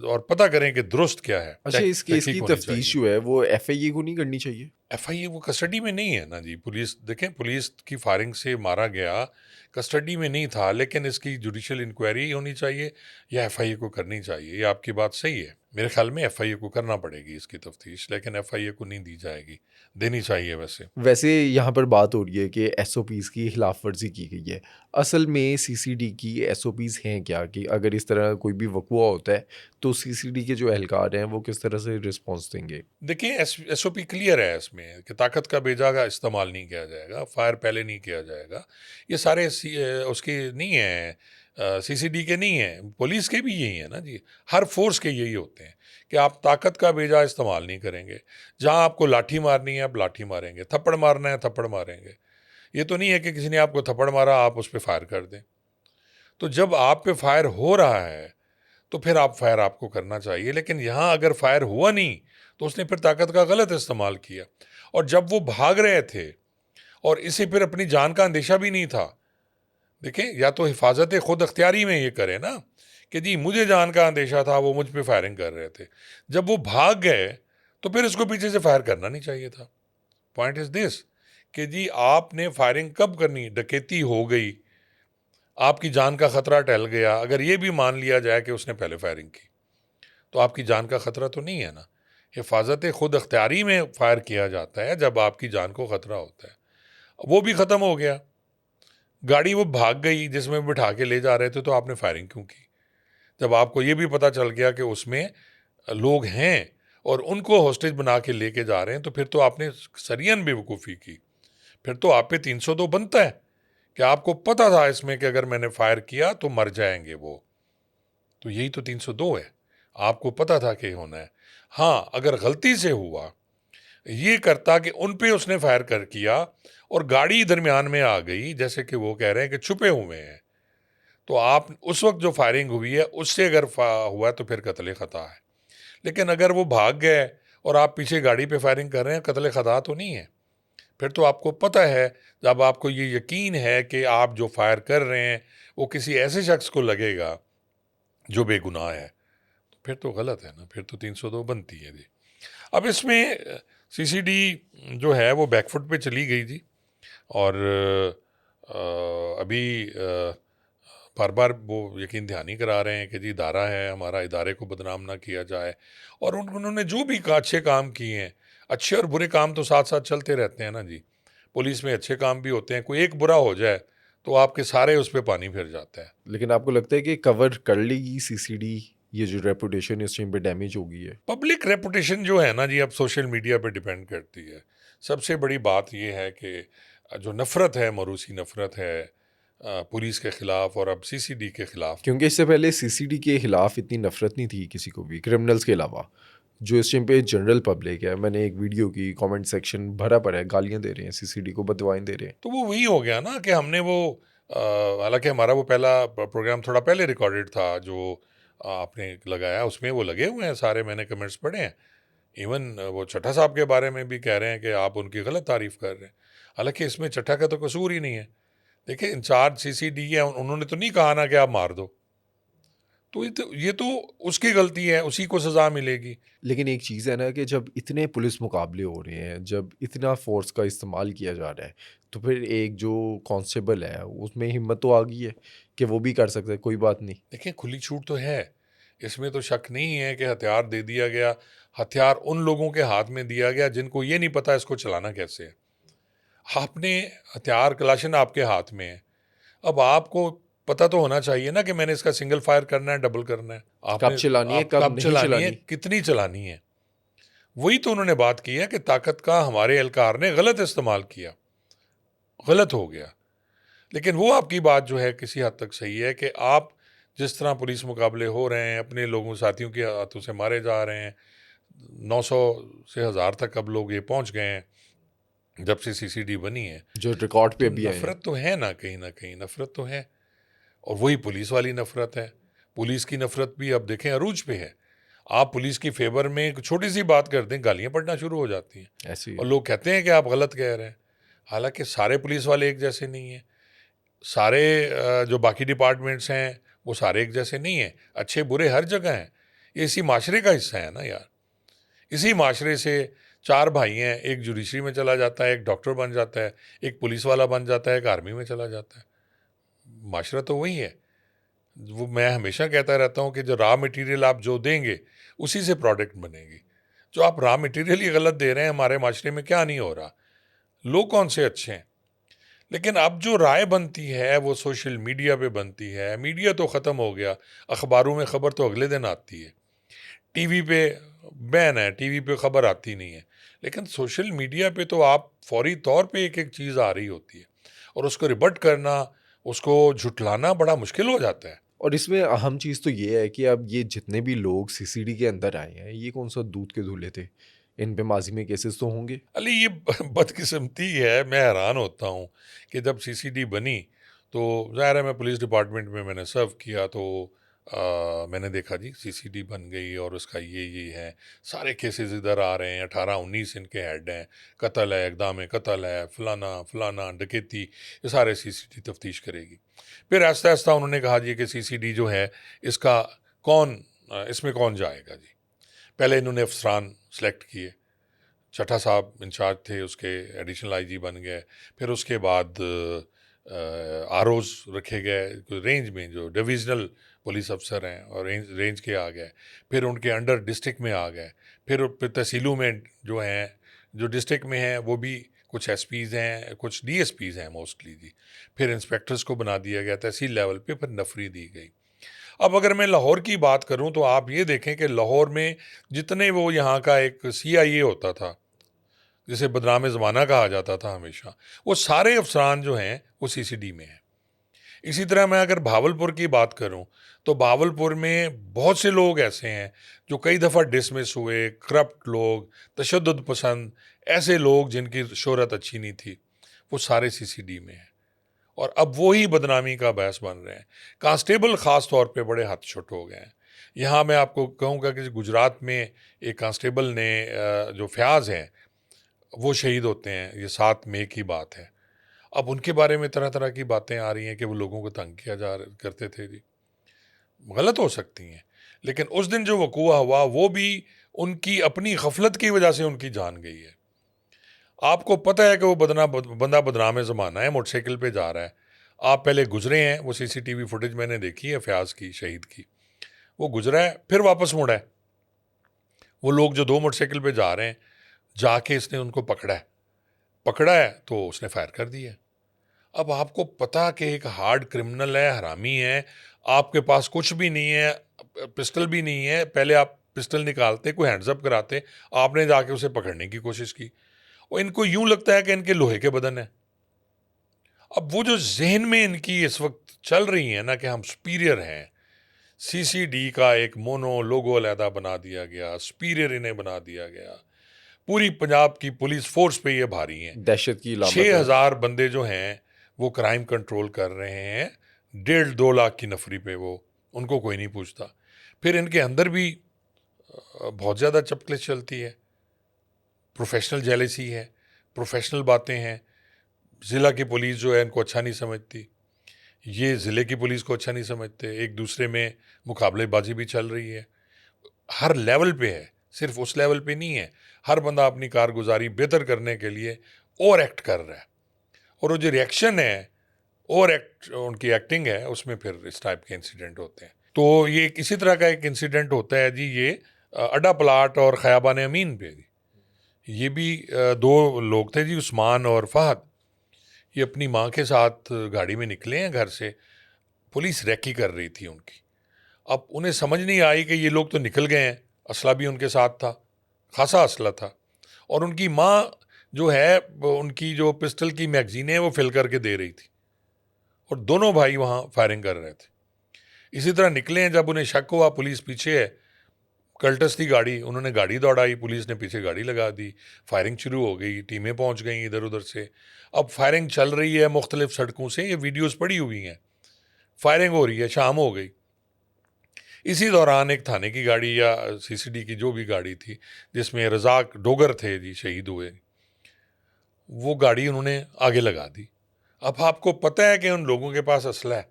और पता करें कि दुरुस्त क्या है, अच्छा, इस केस तहकीक की होनी तफ्तीश चाहिए। जो है वो FIA को नहीं करनी चाहिए? FIA वो कस्टडी में नहीं है ना जी। पुलिस देखें, पुलिस की फायरिंग से मारा गया, कस्टडी में नहीं था, लेकिन इसकी जुडिशियल इंक्वायरी होनी चाहिए या FIA को करनी चाहिए। ये आपकी बात सही है। मेरे ख्याल में FIA को करना पड़ेगी इसकी तफ्तीश, लेकिन FIA को नहीं दी जाएगी, देनी चाहिए वैसे। वैसे यहाँ पर बात हो रही है कि SOPs की खिलाफ वर्जी की गई है। असल में CCD की SOPs हैं क्या, कि अगर इस तरह कोई भी वक़्वा होता है तो CCD के जो एहलकार हैं वो किस तरह से रिस्पॉन्स देंगे? देखिए SOP क्लियर है इसमें कि ताकत का बेजा का इस्तेमाल नहीं किया जाएगा, फायर पहले नहीं किया जाएगा। ये सारे उसके नहीं हैं, CCD के नहीं हैं, पुलिस के भी यही है ना जी। हर फोर्स के यही होते हैं कि आप ताकत का बेजा इस्तेमाल नहीं करेंगे। जहाँ आपको लाठी मारनी है आप लाठी मारेंगे, थप्पड़ मारना है थप्पड़ मारेंगे। ये तो नहीं है कि किसी ने आपको थप्पड़ मारा आप उस पर फायर कर दें। तो जब आप पे फायर हो रहा है तो फिर आप फायर आपको करना चाहिए, लेकिन यहाँ अगर फायर हुआ नहीं तो उसने फिर ताकत का गलत इस्तेमाल किया। और जब वो भाग रहे थे और इसे फिर अपनी जान का अंदेशा भी नहीं था। देखें, या तो हिफाजत खुद अख्तियारी में ये करें ना कि जी मुझे जान का अंदेशा था, वो मुझ पे फायरिंग कर रहे थे। जब वो भाग गए तो फिर इसको पीछे से फायर करना नहीं चाहिए था। पॉइंट इज दिस कि जी आपने फायरिंग कब करनी, डकैती हो गई, आपकी जान का ख़तरा टल गया, अगर ये भी मान लिया जाए कि उसने पहले फायरिंग की तो आपकी जान का ख़तरा तो नहीं है ना। हिफाजत खुद अख्तियारी में फ़ायर किया जाता है जब आपकी जान को ख़तरा होता है। वो भी ख़त्म हो गया, गाड़ी वो भाग गई जिसमें बिठा के ले जा रहे थे, तो आपने फायरिंग क्यों की? जब आपको ये भी पता चल गया कि उसमें लोग हैं और उनको हॉस्टेज बना के लेके जा रहे हैं, तो फिर तो आपने सरियन बेवकूफ़ी की। फिर तो आप पे 302 बनता है कि आपको पता था इसमें कि अगर मैंने फायर किया तो मर जाएंगे वो। तो यही तो 302 है, आपको पता था कि होना है। हाँ, अगर गलती से हुआ ये करता कि उन पे उसने फायर कर किया और गाड़ी दरमियान में आ गई, जैसे कि वो कह रहे हैं कि छुपे हुए हैं, तो आप उस वक्त जो फायरिंग हुई है उससे अगर हुआ तो फिर कत्ल खता है। लेकिन अगर वो भाग गए और आप पीछे गाड़ी पे फायरिंग कर रहे हैं, कत्ल खता तो नहीं है। फिर तो आपको पता है, जब आपको ये यकीन है कि आप जो फायर कर रहे हैं वो किसी ऐसे शख्स को लगेगा जो बेगुनाह है, तो फिर तो गलत है ना, फिर तो 302 बनती है जी। अब इसमें सीसीडी जो है वो बैकफुट पे चली गई जी। और अभी बार बार वो यकीन दहानी करा रहे हैं कि जी इदारा है हमारा, इदारे को बदनाम ना किया जाए। और उन्होंने जो भी अच्छे काम किए हैं, अच्छे और बुरे काम तो साथ साथ चलते रहते हैं ना जी। पुलिस में अच्छे काम भी होते हैं, कोई एक बुरा हो जाए तो आपके सारे उस पर पानी फिर जाता है। लेकिन आपको लगता है कि कवर कर लेगी सीसीडी, ये जो रेपुटेशन इस टाइम पे डैमेज हो गई है? पब्लिक रेपुटेशन जो है ना जी, अब सोशल मीडिया पे डिपेंड करती है। सबसे बड़ी बात यह है कि जो नफ़रत है, मरूसी नफ़रत है पुलिस के ख़िलाफ़ और अब सीसीडी के ख़िलाफ़। क्योंकि इससे पहले सीसीडी के खिलाफ इतनी नफरत नहीं थी किसी को भी, क्रिमिनल्स के अलावा। जो इस टाइम पे जनरल पब्लिक है, मैंने एक वीडियो की कमेंट सेक्शन भरा पड़ा है, गालियां दे रहे हैं सीसीडी को, बददुआएं दे रहे हैं। तो वो वही हो गया ना कि हमने वो हालांकि हमारा वो पहला प्रोग्राम थोड़ा पहले रिकॉर्डेड था जो आपने लगाया, उसमें वो लगे हुए हैं सारे, मैंने कमेंट्स पढ़े हैं। इवन वो चट्टा साहब के बारे में भी कह रहे हैं कि आप उनकी गलत तारीफ कर रहे हैं। हालांकि इसमें चट्टा का तो कसूर ही नहीं है। देखिए, इंचार्ज सीसीडी है, उन्होंने तो नहीं कहा ना कि आप मार दो। तो ये तो उसकी गलती है, उसी को सज़ा मिलेगी। लेकिन एक चीज़ है ना कि जब इतने पुलिस मुकाबले हो रहे हैं, जब इतना फोर्स का इस्तेमाल किया जा रहा है, तो फिर एक जो कांस्टेबल है उसमें हिम्मत तो आ गई है कि वो भी कर सकता है, कोई बात नहीं। देखिए, खुली छूट तो है, इसमें तो शक नहीं है कि हथियार दे दिया गया। हथियार उन लोगों के हाथ में दिया गया जिनको ये नहीं पता इसको चलाना कैसे है। आपने हथियार, कलाशन आपके हाथ में है, अब आपको पता तो होना चाहिए ना कि मैंने इसका सिंगल फायर करना है, डबल करना है। कब आपने चलानी है, आप कब कब नहीं चलानी है, चलानी। कितनी चलानी है, वही तो उन्होंने बात की है कि ताकत का हमारे एहलकार ने गलत इस्तेमाल किया, गलत हो गया। लेकिन वो आपकी बात जो है किसी हद तक सही है कि आप जिस तरह पुलिस मुकाबले हो रहे हैं, अपने लोगों साथियों के हाथों से मारे जा रहे हैं, 900 से 1000 तक अब लोग ये पहुंच गए हैं जब से सीसीडी बनी है। जो रिकॉर्ड पे तो भी आए हैं। नफरत तो है ना कहीं नफरत तो है। और वही पुलिस वाली नफरत है। पुलिस की नफरत भी अब देखें अरूज पे है। आप पुलिस की फेवर में एक छोटी सी बात कर दें, गालियां पड़ना शुरू हो जाती हैं ऐसे ही और है। लोग कहते हैं कि आप गलत कह रहे हैं। हालांकि सारे पुलिस वाले एक जैसे नहीं हैं, सारे जो बाकी डिपार्टमेंट्स हैं वो सारे एक जैसे नहीं हैं। अच्छे बुरे हर जगह हैं। ये इसी माशरे का हिस्सा है ना यार। इसी माशरे से चार भाई हैं, एक जुडिशरी में चला जाता है, एक डॉक्टर बन जाता है, एक पुलिस वाला बन जाता है, एक आर्मी में चला जाता है। माशरा तो वही है। वो मैं हमेशा कहता रहता हूँ कि जो रॉ मटेरियल आप जो देंगे उसी से प्रोडक्ट बनेगी। जो आप रॉ मटेरियल ही गलत दे रहे हैं, हमारे माशरे में क्या नहीं हो रहा, लोग कौन से अच्छे हैं। लेकिन अब जो राय बनती है वो सोशल मीडिया पे बनती है। मीडिया तो ख़त्म हो गया, अखबारों में ख़बर तो अगले दिन आती है, टीवी पे बैन है, टीवी पे ख़बर आती नहीं है। लेकिन सोशल मीडिया पे तो आप फौरी तौर पे एक एक चीज़ आ रही होती है और उसको रिबट करना, उसको झुटलाना बड़ा मुश्किल हो जाता है। और इसमें अहम चीज़ तो ये है कि अब ये जितने भी लोग सीसीडी के अंदर आए हैं, ये कौन सा दूध के धुले थे? इन पे माजी में केसेस तो होंगे। अली ये बदकिस्मती है, मैं हैरान होता हूँ कि जब सीसीडी बनी तो ज़ाहिर है मैं पुलिस डिपार्टमेंट में मैंने सर्व किया, तो मैंने देखा जी सीसीडी बन गई और उसका ये है, सारे केसेस इधर आ रहे हैं, 18-19 इनके हेड हैं, कत्ल है, इक़दाम कत्ल है, फलाना फलाना, डकैती, ये सारे सीसीडी तफ्तीश करेगी। फिर आहिस्ता आहिस्ता उन्होंने कहा जी कि सीसीडी जो है इसका इसमें कौन जाएगा जी। पहले इन्होंने अफसरान सेलेक्ट किए, चट्टा साहब इंचार्ज थे, उसके एडिशनल आईजी बन गए। फिर उसके बाद आरओज रखे गए रेंज में, जो डिविजनल पुलिस अफसर हैं और रेंज के आ गए। फिर उनके अंडर डिस्ट्रिक्ट में आ गए। फिर तहसीलों में जो हैं, जो डिस्ट्रिक्ट में हैं वो भी कुछ एसपीज़ हैं, कुछ डीएसपीज़ हैं मोस्टली जी। फिर इंस्पेक्टर्स को बना दिया गया तहसील लेवल पे, फिर नफरी दी गई। अब अगर मैं लाहौर की बात करूं तो आप ये देखें कि लाहौर में जितने वो यहाँ का एक सीआईए होता था, जिसे बदनाम ज़माना कहा जाता था हमेशा, वो सारे अफसरान जो हैं वो सीसीडी में हैं। इसी तरह मैं अगर भावलपुर की बात करूं तो भावलपुर में बहुत से लोग ऐसे हैं जो कई दफ़ा डिसमिस हुए, करप्ट लोग, तशद्दुद पसंद, ऐसे लोग जिनकी शोहरत अच्छी नहीं थी, वो सारे सीसीडी में हैं और अब वही बदनामी का बहस बन रहे हैं। कांस्टेबल ख़ास तौर पे बड़े हथछुट हो गए हैं। यहाँ मैं आपको कहूँगा कि गुजरात में एक कांस्टेबल ने जो फयाज हैं वो शहीद होते हैं, ये 7 मई की बात है। अब उनके बारे में तरह तरह की बातें आ रही हैं कि वो लोगों को तंग किया जा करते थे जी। गलत हो सकती हैं, लेकिन उस दिन जो वकूआ हुआ वो भी उनकी अपनी गफलत की वजह से उनकी जान गई है। आपको पता है कि वो बंदा बदनाम ज़माना है, मोटरसाइकिल पे जा रहा है, आप पहले गुजरे हैं, वो सीसीटीवी फुटेज मैंने देखी है फयाज की, शहीद की। वो गुजरा है फिर वापस मुड़ा है। वो लोग जो 2 मोटरसाइकिल पे जा रहे हैं, जाके इसने उनको पकड़ा है तो उसने फायर कर दिया। अब आपको पता कि एक हार्ड क्रिमिनल है, हरामी है, आपके पास कुछ भी नहीं है, पिस्टल भी नहीं है, पहले आप पिस्टल निकालते, कोई हैंड्स अप कराते, आपने जाके उसे पकड़ने की कोशिश की। और इनको यूं लगता है कि इनके लोहे के बदन है। अब वो जो जहन में इनकी इस वक्त चल रही है ना कि हम सुपीरियर हैं, सीसीडी का एक मोनो लोगो अलहदा बना दिया गया, सुपीरियर इन्हें बना दिया गया, पूरी पंजाब की पुलिस फोर्स पे ये भारी हैं। दहशत की लामत छः है। हजार बंदे जो हैं वो क्राइम कंट्रोल कर रहे हैं, 1.5-2 लाख की नफरी पे वो, उनको कोई नहीं पूछता। फिर इनके अंदर भी बहुत ज़्यादा चपकले चलती है, प्रोफेशनल जेलेसी है, प्रोफेशनल बातें हैं। ज़िला की पुलिस जो है इनको अच्छा नहीं समझती, ये ज़िले की पुलिस को अच्छा नहीं समझते, एक दूसरे में मुकाबलेबाजी भी चल रही है, हर लेवल पे है, सिर्फ उस लेवल पे नहीं है। हर बंदा अपनी कारगुजारी बेहतर करने के लिए ओवर एक्ट कर रहा है, और वो जो रिएक्शन है, ओवर एक्ट उनकी एक्टिंग है, उसमें फिर इस टाइप के इंसिडेंट होते हैं। तो ये किसी तरह का एक इंसिडेंट होता है जी, ये अड्डा प्लाट और ख़याबान अमीन पे जी। ये भी 2 लोग थे जी, उस्मान और फहद। ये अपनी माँ के साथ गाड़ी में निकले हैं घर से, पुलिस रैकी कर रही थी उनकी। अब उन्हें समझ नहीं आई कि ये लोग तो निकल गए हैं, असला भी उनके साथ था, खासा असला था, और उनकी माँ जो है उनकी जो पिस्टल की मैगजीनें हैं वो फिल करके दे रही थी, और दोनों भाई वहाँ फायरिंग कर रहे थे। इसी तरह निकले हैं, जब उन्हें शक हुआ पुलिस पीछे है, कल्टस थी गाड़ी, उन्होंने गाड़ी दौड़ाई, पुलिस ने पीछे गाड़ी लगा दी, फायरिंग शुरू हो गई, टीमें पहुँच गई इधर उधर से। अब फायरिंग चल रही है मुख्तलिफ सड़कों से, ये वीडियोज़ पड़ी हुई हैं, फायरिंग हो रही है, शाम हो गई। इसी दौरान एक थाने की गाड़ी या सीसीडी की जो भी गाड़ी थी, जिसमें रज़ाक डोगर थे जी, शहीद हुए, वो गाड़ी उन्होंने आगे लगा दी। अब आपको पता है कि उन लोगों के पास असला है,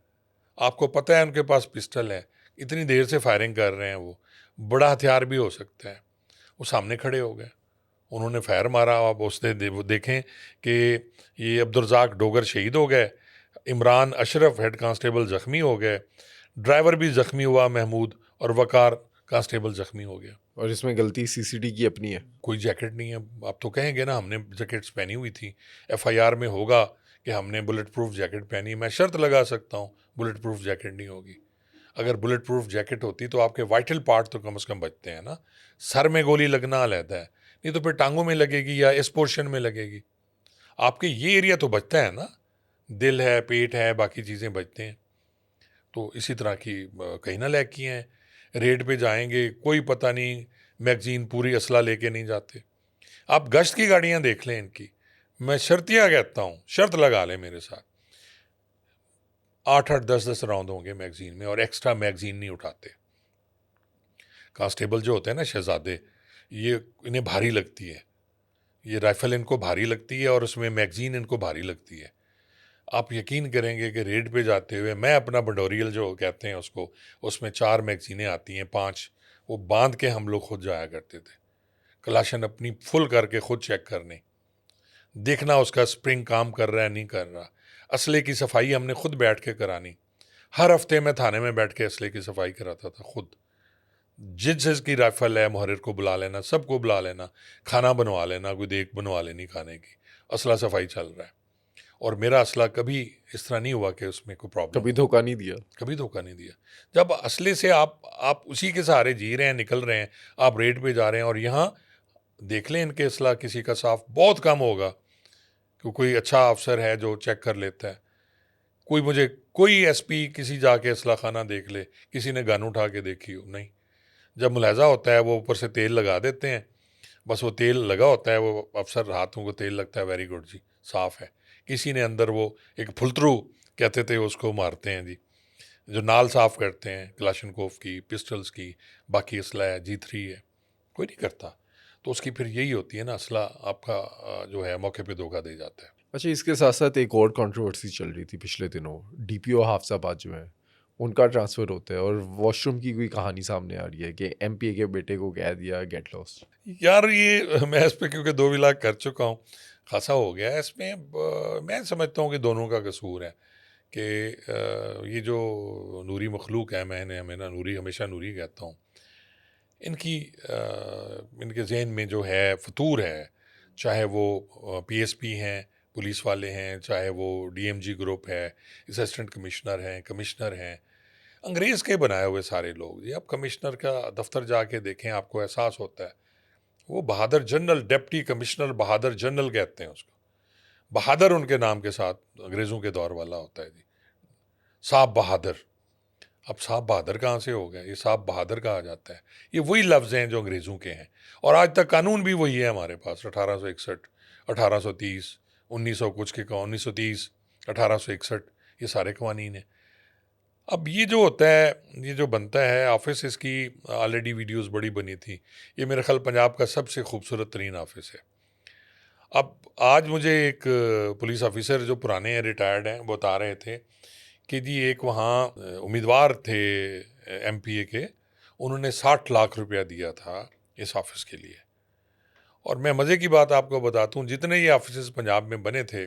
आपको पता है उनके पास पिस्टल है, इतनी देर से फायरिंग कर रहे हैं, वो बड़ा हथियार भी हो सकता है। वो सामने खड़े हो गए, उन्होंने फायर मारा। अब वो देखें कि ये अब्दुर्रज़ाक डोगर शहीद हो गए, इमरान अशरफ हेड कांस्टेबल ज़ख्मी हो गए, ड्राइवर भी ज़ख्मी हुआ महमूद, और वकार कांस्टेबल ज़ख्मी हो गया। और इसमें गलती सीसीडी की अपनी है। कोई जैकेट नहीं है, आप तो कहेंगे ना हमने जैकेट्स पहनी हुई थी, एफआईआर में होगा कि हमने बुलेट प्रूफ जैकेट पहनी। मैं शर्त लगा सकता हूँ बुलेट प्रूफ जैकेट नहीं होगी। अगर बुलेट प्रूफ जैकेट होती तो आपके वाइटल पार्ट तो कम से कम बचते हैं ना। सर में गोली लगना अलग है, नहीं तो फिर टांगों में लगेगी या इस पोर्शन में लगेगी, आपके ये एरिया तो बचता है ना, दिल है, पेट है, बाकी चीज़ें बचते हैं। तो इसी तरह की कहीं ना लैग किए हैं, रेड पे जाएंगे कोई पता नहीं, मैगजीन पूरी असला लेके नहीं जाते। आप गश्त की गाड़ियां देख लें इनकी, मैं शर्तिया कहता हूँ, शर्त लगा लें मेरे साथ, 8-8 10-10 राउंड होंगे मैगजीन में, और एक्स्ट्रा मैगजीन नहीं उठाते। कांस्टेबल जो होते हैं ना, शहजादे, ये इन्हें भारी लगती है, ये राइफल इनको भारी लगती है, और उसमें मैगजीन इनको भारी लगती है। आप यकीन करेंगे कि रेड पे जाते हुए मैं अपना बंडोरियल जो कहते हैं उसको, उसमें 4 मैगजीनें आती हैं, 5, वो बांध के हम लोग खुद जाया करते थे। कलाशन अपनी फुल करके खुद चेक करनी, देखना उसका स्प्रिंग काम कर रहा है नहीं कर रहा। असले की सफाई हमने खुद बैठ के करानी। हर हफ्ते मैं थाने में बैठ के असले की सफाई कराता था खुद। जिस जिसकी राइफल है मुहर्रिर को बुला लेना, सबको बुला लेना, खाना बनवा लेना, कोई देख बनवा लेनी खाने की, असला सफाई चल रहा है। और मेरा असला कभी इस तरह नहीं हुआ कि उसमें कोई प्रॉब्लम कभी हो, धोखा नहीं दिया। कभी धोखा नहीं दिया। जब असले से आप उसी के सहारे जी रहे हैं, निकल रहे हैं, आप रेड पे जा रहे हैं, और यहाँ देख लें इनके असला किसी का साफ बहुत कम होगा कि कोई अच्छा अफसर है जो चेक कर लेता है। कोई एसपी किसी जाके असला खाना देख ले, किसी ने गन उठा के देखी हो, नहीं। जब मुलाजा होता है वो ऊपर से तेल लगा देते हैं, बस वो तेल लगा होता है, वो अफसर हाथों को तेल लगता है, वेरी गुड जी, साफ़ है। किसी ने अंदर वो एक फुलतरू कहते थे उसको मारते हैं जी, जो नाल साफ़ करते हैं कलाशनकोफ की, पिस्टल्स की, बाकी असला है, G3 है, कोई नहीं करता। तो उसकी फिर यही होती है ना, असला आपका जो है मौके पे धोखा दे जाता है। अच्छा, इसके साथ साथ एक और कंट्रोवर्सी चल रही थी पिछले दिनों। डीपीओ हाफसाबाद जो है उनका ट्रांसफ़र होता है और वॉशरूम की कोई कहानी सामने आ रही है कि एमपीए के बेटे को कह दिया गेट लॉस्ट। यार ये मैं इस पे क्योंकि 2 विलाग कर चुका हूँ, खासा हो गया है इसमें। मैं समझता हूँ कि दोनों का कसूर है कि ये जो नूरी मखलूक है, मैं ना नूरी हमेशा नूरी कहता हूँ, इनके जहन में जो है फतूर है, चाहे वो पीएसपी हैं, पुलिस वाले हैं, चाहे वो डीएमजी ग्रुप है, असिस्टेंट कमिश्नर हैं, कमिश्नर हैं, अंग्रेज़ के बनाए हुए सारे लोग। ये आप कमिश्नर का दफ्तर जाके देखें, आपको एहसास होता है वो बहादुर जनरल, डिप्टी कमिश्नर बहादुर जनरल कहते हैं उसको। बहादुर उनके नाम के साथ अंग्रेज़ों के दौर वाला होता है जी, साहब बहादुर। अब साहब बहादुर कहाँ से हो गया, ये साहब बहादुर कहा जाता है। ये वही लफ्ज़ हैं जो अंग्रेज़ों के हैं, और आज तक कानून भी वही है हमारे पास। 1861, 1830, 1900 कुछ के का 1930, 1861, ये सारे कवानीन हैं। अब ये जो होता है, ये जो बनता है ऑफिस, इसकी ऑलरेडी वीडियोस बड़ी बनी थी। ये मेरे ख्याल पंजाब का सबसे खूबसूरत तरीन ऑफिस है। अब आज मुझे एक पुलिस ऑफिसर जो पुराने हैं, रिटायर्ड हैं, वो बता रहे थे कि जी एक वहाँ उम्मीदवार थे एमपीए के, उन्होंने 60 लाख रुपया दिया था इस ऑफिस के लिए। और मैं मज़े की बात आपको बताता हूँ, जितने ये ऑफिस पंजाब में बने थे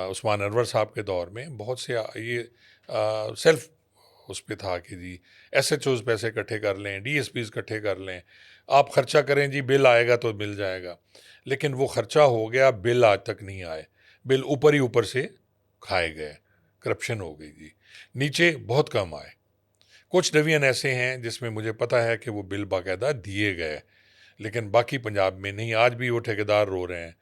उस्मान अनवर साहब के दौर में, बहुत से ये सेल्फ उस पे था कि जी एसएचओज पैसे इकट्ठे कर लें, डीएसपीज इकट्ठे कर लें, आप खर्चा करें जी, बिल आएगा तो मिल जाएगा। लेकिन वो खर्चा हो गया, बिल आज तक नहीं आए, बिल ऊपर ही ऊपर से खाए गए, करप्शन हो गई जी, नीचे बहुत कम आए। कुछ डिवीजन ऐसे हैं जिसमें मुझे पता है कि वो बिल बाकायदा दिए गए, लेकिन बाकी पंजाब में नहीं। आज भी वो ठेकेदार रो रहे हैं,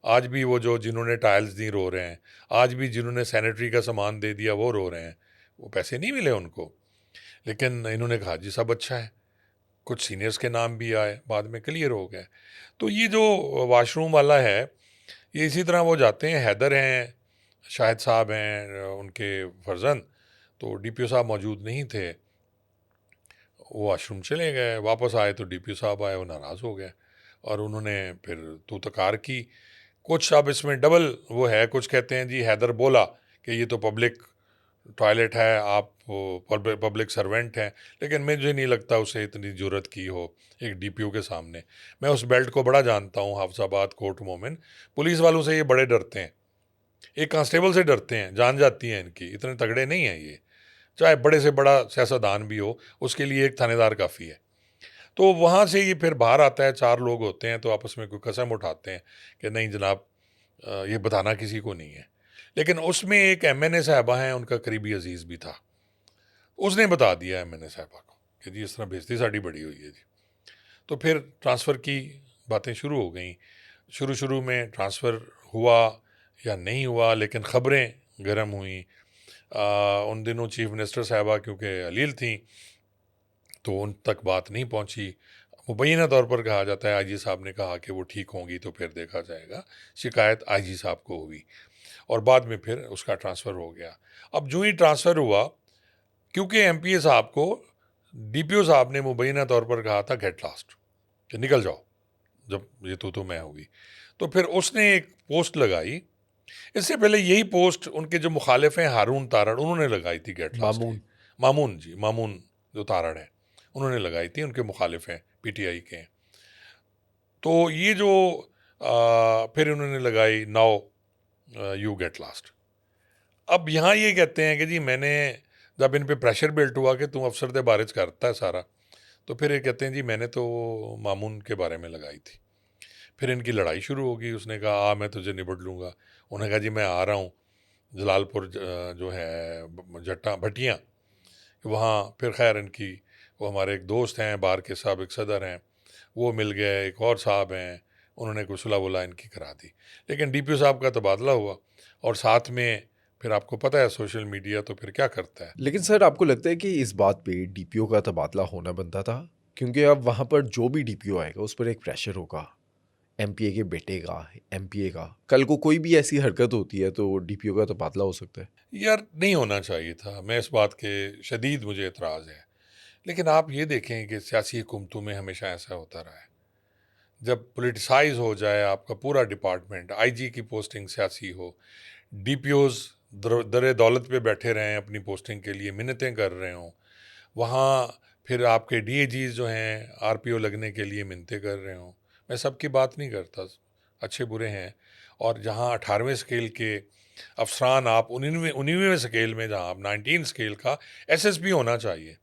आज भी वो जो जिन्होंने टाइल्स दी रो रहे हैं, आज भी जिन्होंने सैनिटरी का सामान दे दिया वो रो रहे हैं, वो पैसे नहीं मिले उनको। लेकिन इन्होंने कहा जी सब अच्छा है, कुछ सीनियर्स के नाम भी आए, बाद में क्लियर हो गए। तो ये जो वाशरूम वाला है, ये इसी तरह वो जाते हैं, हैदर हैं, शाहिद साहब हैं उनके फर्जंद, तो डीपीओ साहब मौजूद नहीं थे, वो वाशरूम चले गए, वापस आए तो डीपीओ साहब आए, वो नाराज़ हो गए और उन्होंने फिर तू तकार की। कुछ अब इसमें डबल वो है, कुछ कहते हैं जी हैदर बोला कि ये तो पब्लिक टॉयलेट है, आप पब्लिक सर्वेंट हैं, लेकिन मुझे नहीं लगता उसे इतनी जुर्रत की हो एक डीपीओ के सामने। मैं उस बेल्ट को बड़ा जानता हूँ, हाफजाबाद कोर्ट मोमिन, पुलिस वालों से ये बड़े डरते हैं, एक कांस्टेबल से डरते हैं, जान जाती हैं इनकी, इतने तगड़े नहीं हैं ये, चाहे बड़े से बड़ा सियासतदान भी हो, उसके लिए एक थानेदार काफ़ी है। तो वहाँ से ये फिर बाहर आता है, 4 लोग होते हैं तो आपस में कोई कसम उठाते हैं कि नहीं जनाब, ये बताना किसी को नहीं है। लेकिन उसमें एक एमएनए साहबा हैं, उनका करीबी अजीज़ भी था, उसने बता दिया एमएनए साहबा को कि जी इस तरह बेइज्जती साड़ी बड़ी हुई है जी। तो फिर ट्रांसफ़र की बातें शुरू हो गई। शुरू शुरू में ट्रांसफ़र हुआ या नहीं हुआ, लेकिन ख़बरें गर्म हुई। उन दिनों चीफ मिनिस्टर साहबा क्योंकि अलील थी, तो उन तक बात नहीं पहुंची। मुबैना तौर पर कहा जाता है आईजी साहब ने कहा कि वो ठीक होंगी तो फिर देखा जाएगा, शिकायत आईजी साहब को हुई और बाद में फिर उसका ट्रांसफ़र हो गया। अब जो ही ट्रांसफ़र हुआ, क्योंकि एमपीए साहब को डीपीओ साहब ने मुबैना तौर पर कहा था गेट लास्ट, कि निकल जाओ जब ये तो मैं होगी, तो फिर उसने एक पोस्ट लगाई। इससे पहले यही पोस्ट उनके जो मुखालिफ हैं हारून तारड़, उन्होंने लगाई थी गेट लास्ट की। मामून। मामून जी, मामून जो तारड़ है, उन्होंने लगाई थी, उनके मुखालिफ हैं, पीटीआई के हैं। तो ये जो फिर उन्होंने लगाई नाउ यू गेट लास्ट। अब यहाँ ये कहते हैं कि जी मैंने, जब इन पे प्रेशर बिल्ट हुआ कि तुम अफसर दे बारे च करता है सारा, तो फिर ये कहते हैं जी मैंने तो मामून के बारे में लगाई थी। फिर इनकी लड़ाई शुरू होगी, उसने कहा मैं तुझे निबड़ लूँगा। उन्होंने कहा जी मैं आ रहा हूँ जलालपुर जो है जट्टा भटियाँ, वहाँ फिर खैर इनकी, वो हमारे एक दोस्त हैं बार के साबिक सदर हैं, वो मिल गए, एक और साहब हैं, उन्होंने कुछ सुलह बुला इनकी करा दी। लेकिन डीपीओ साहब का तबादला हुआ, और साथ में फिर आपको पता है सोशल मीडिया तो फिर क्या करता है। लेकिन सर आपको लगता है कि इस बात पे डीपीओ का तबादला होना बनता था? क्योंकि अब वहाँ पर जो भी डीपीओ आएगा उस पर एक प्रेशर होगा, एमपीए के बेटे का, एमपीए का। कल को कोई भी ऐसी हरकत होती है तो डीपीओ का तबादला हो सकता है। यार नहीं होना चाहिए था, मैं इस बात के शदीद मुझे एतराज़ है। लेकिन आप ये देखें कि सियासी हुकूमतों में हमेशा ऐसा होता रहा है, जब पोलिटिसाइज हो जाए आपका पूरा डिपार्टमेंट, आईजी की पोस्टिंग सियासी हो, डीपीओज दरे दौलत पे बैठे रहें अपनी पोस्टिंग के लिए मिन्नतें कर रहे हों, वहाँ फिर आपके डीएजीज जो हैं आरपीओ लगने के लिए मिन्नतें कर रहे हों। मैं सबकी बात नहीं करता, अच्छे बुरे हैं। और जहाँ 18वें स्केल के अफसरान, आप 19वें स्केल में, जहाँ आप 19 स्केल का एसएसपी होना चाहिए,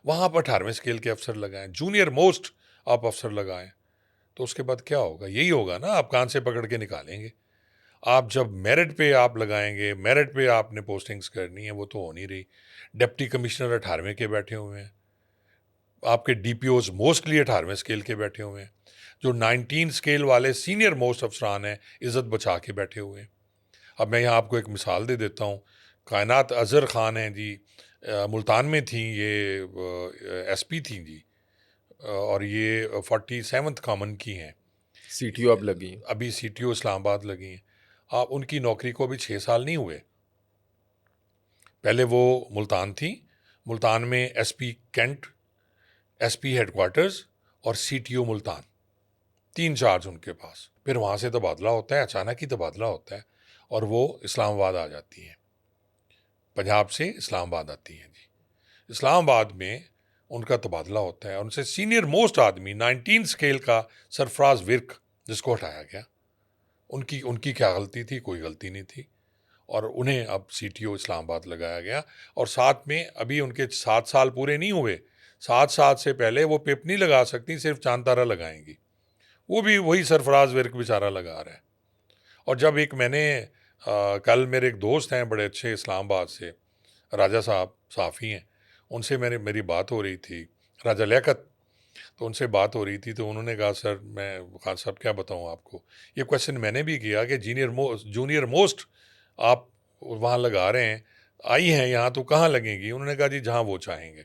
वहाँ आप 18वें स्केल के अफसर लगाएं, जूनियर मोस्ट आप अफसर लगाएं, तो उसके बाद क्या होगा? यही होगा ना, आप कान से पकड़ के निकालेंगे। आप जब मेरिट पे आप लगाएंगे, मेरिट पे आपने पोस्टिंग्स करनी है, वो तो हो नहीं रही। डिप्टी कमिश्नर 18वें के बैठे हुए हैं, आपके डीपीओज मोस्टली 18वें स्केल के बैठे हुए हैं, जो 19 स्केल वाले सीनियर मोस्ट अफसरान हैं इज़्ज़त बचा के बैठे हुए हैं। अब मैं यहाँ आपको एक मिसाल दे देता हूँ, कायनात अज़हर ख़ान हैं जी, मुल्तान में थी ये, एसपी थी जी, और ये 47th कॉमन की हैं, सीटीओ अब लगी। अभी सीटीओ इस्लामाबाद लगी हैं। आप उनकी नौकरी को अभी 6 साल नहीं हुए। पहले वो मुल्तान थी, मुल्तान में एसपी कैंट, एसपी हेडक्वार्टर्स और सीटीओ मुल्तान, 3 चार्ज उनके पास। फिर वहाँ से तबादला होता है, अचानक ही तबादला होता है, और वो इस्लामाबाद आ जाती हैं, पंजाब से इस्लामाबाद आती हैं जी। इस्लामाबाद में उनका तबादला होता है, उनसे सीनियर मोस्ट आदमी 19 स्केल का सरफराज विर्क, जिसको हटाया गया, उनकी उनकी क्या गलती थी? कोई गलती नहीं थी, और उन्हें अब सीटीओ इस्लामाबाद लगाया गया। और साथ में अभी उनके 7 साल पूरे नहीं हुए, 7 साल से पहले वो पिप नहीं लगा सकती, सिर्फ चांद तारा लगाएंगी, वो भी वही सरफराज विर्क बेचारा लगा रहा है। और जब एक मैंने कल मेरे एक दोस्त हैं बड़े अच्छे इस्लामाबाद से, राजा साहब साफ़ी हैं, उनसे मेरी बात हो रही थी, राजा लियाकत, तो उनसे बात हो रही थी, तो उन्होंने कहा सर, मैं खान साहब क्या बताऊं आपको, ये क्वेश्चन मैंने भी किया कि जूनियर मोस्ट आप वहाँ लगा रहे हैं, आई हैं यहाँ तो कहाँ लगेंगी? उन्होंने कहा जी जहाँ वो चाहेंगे।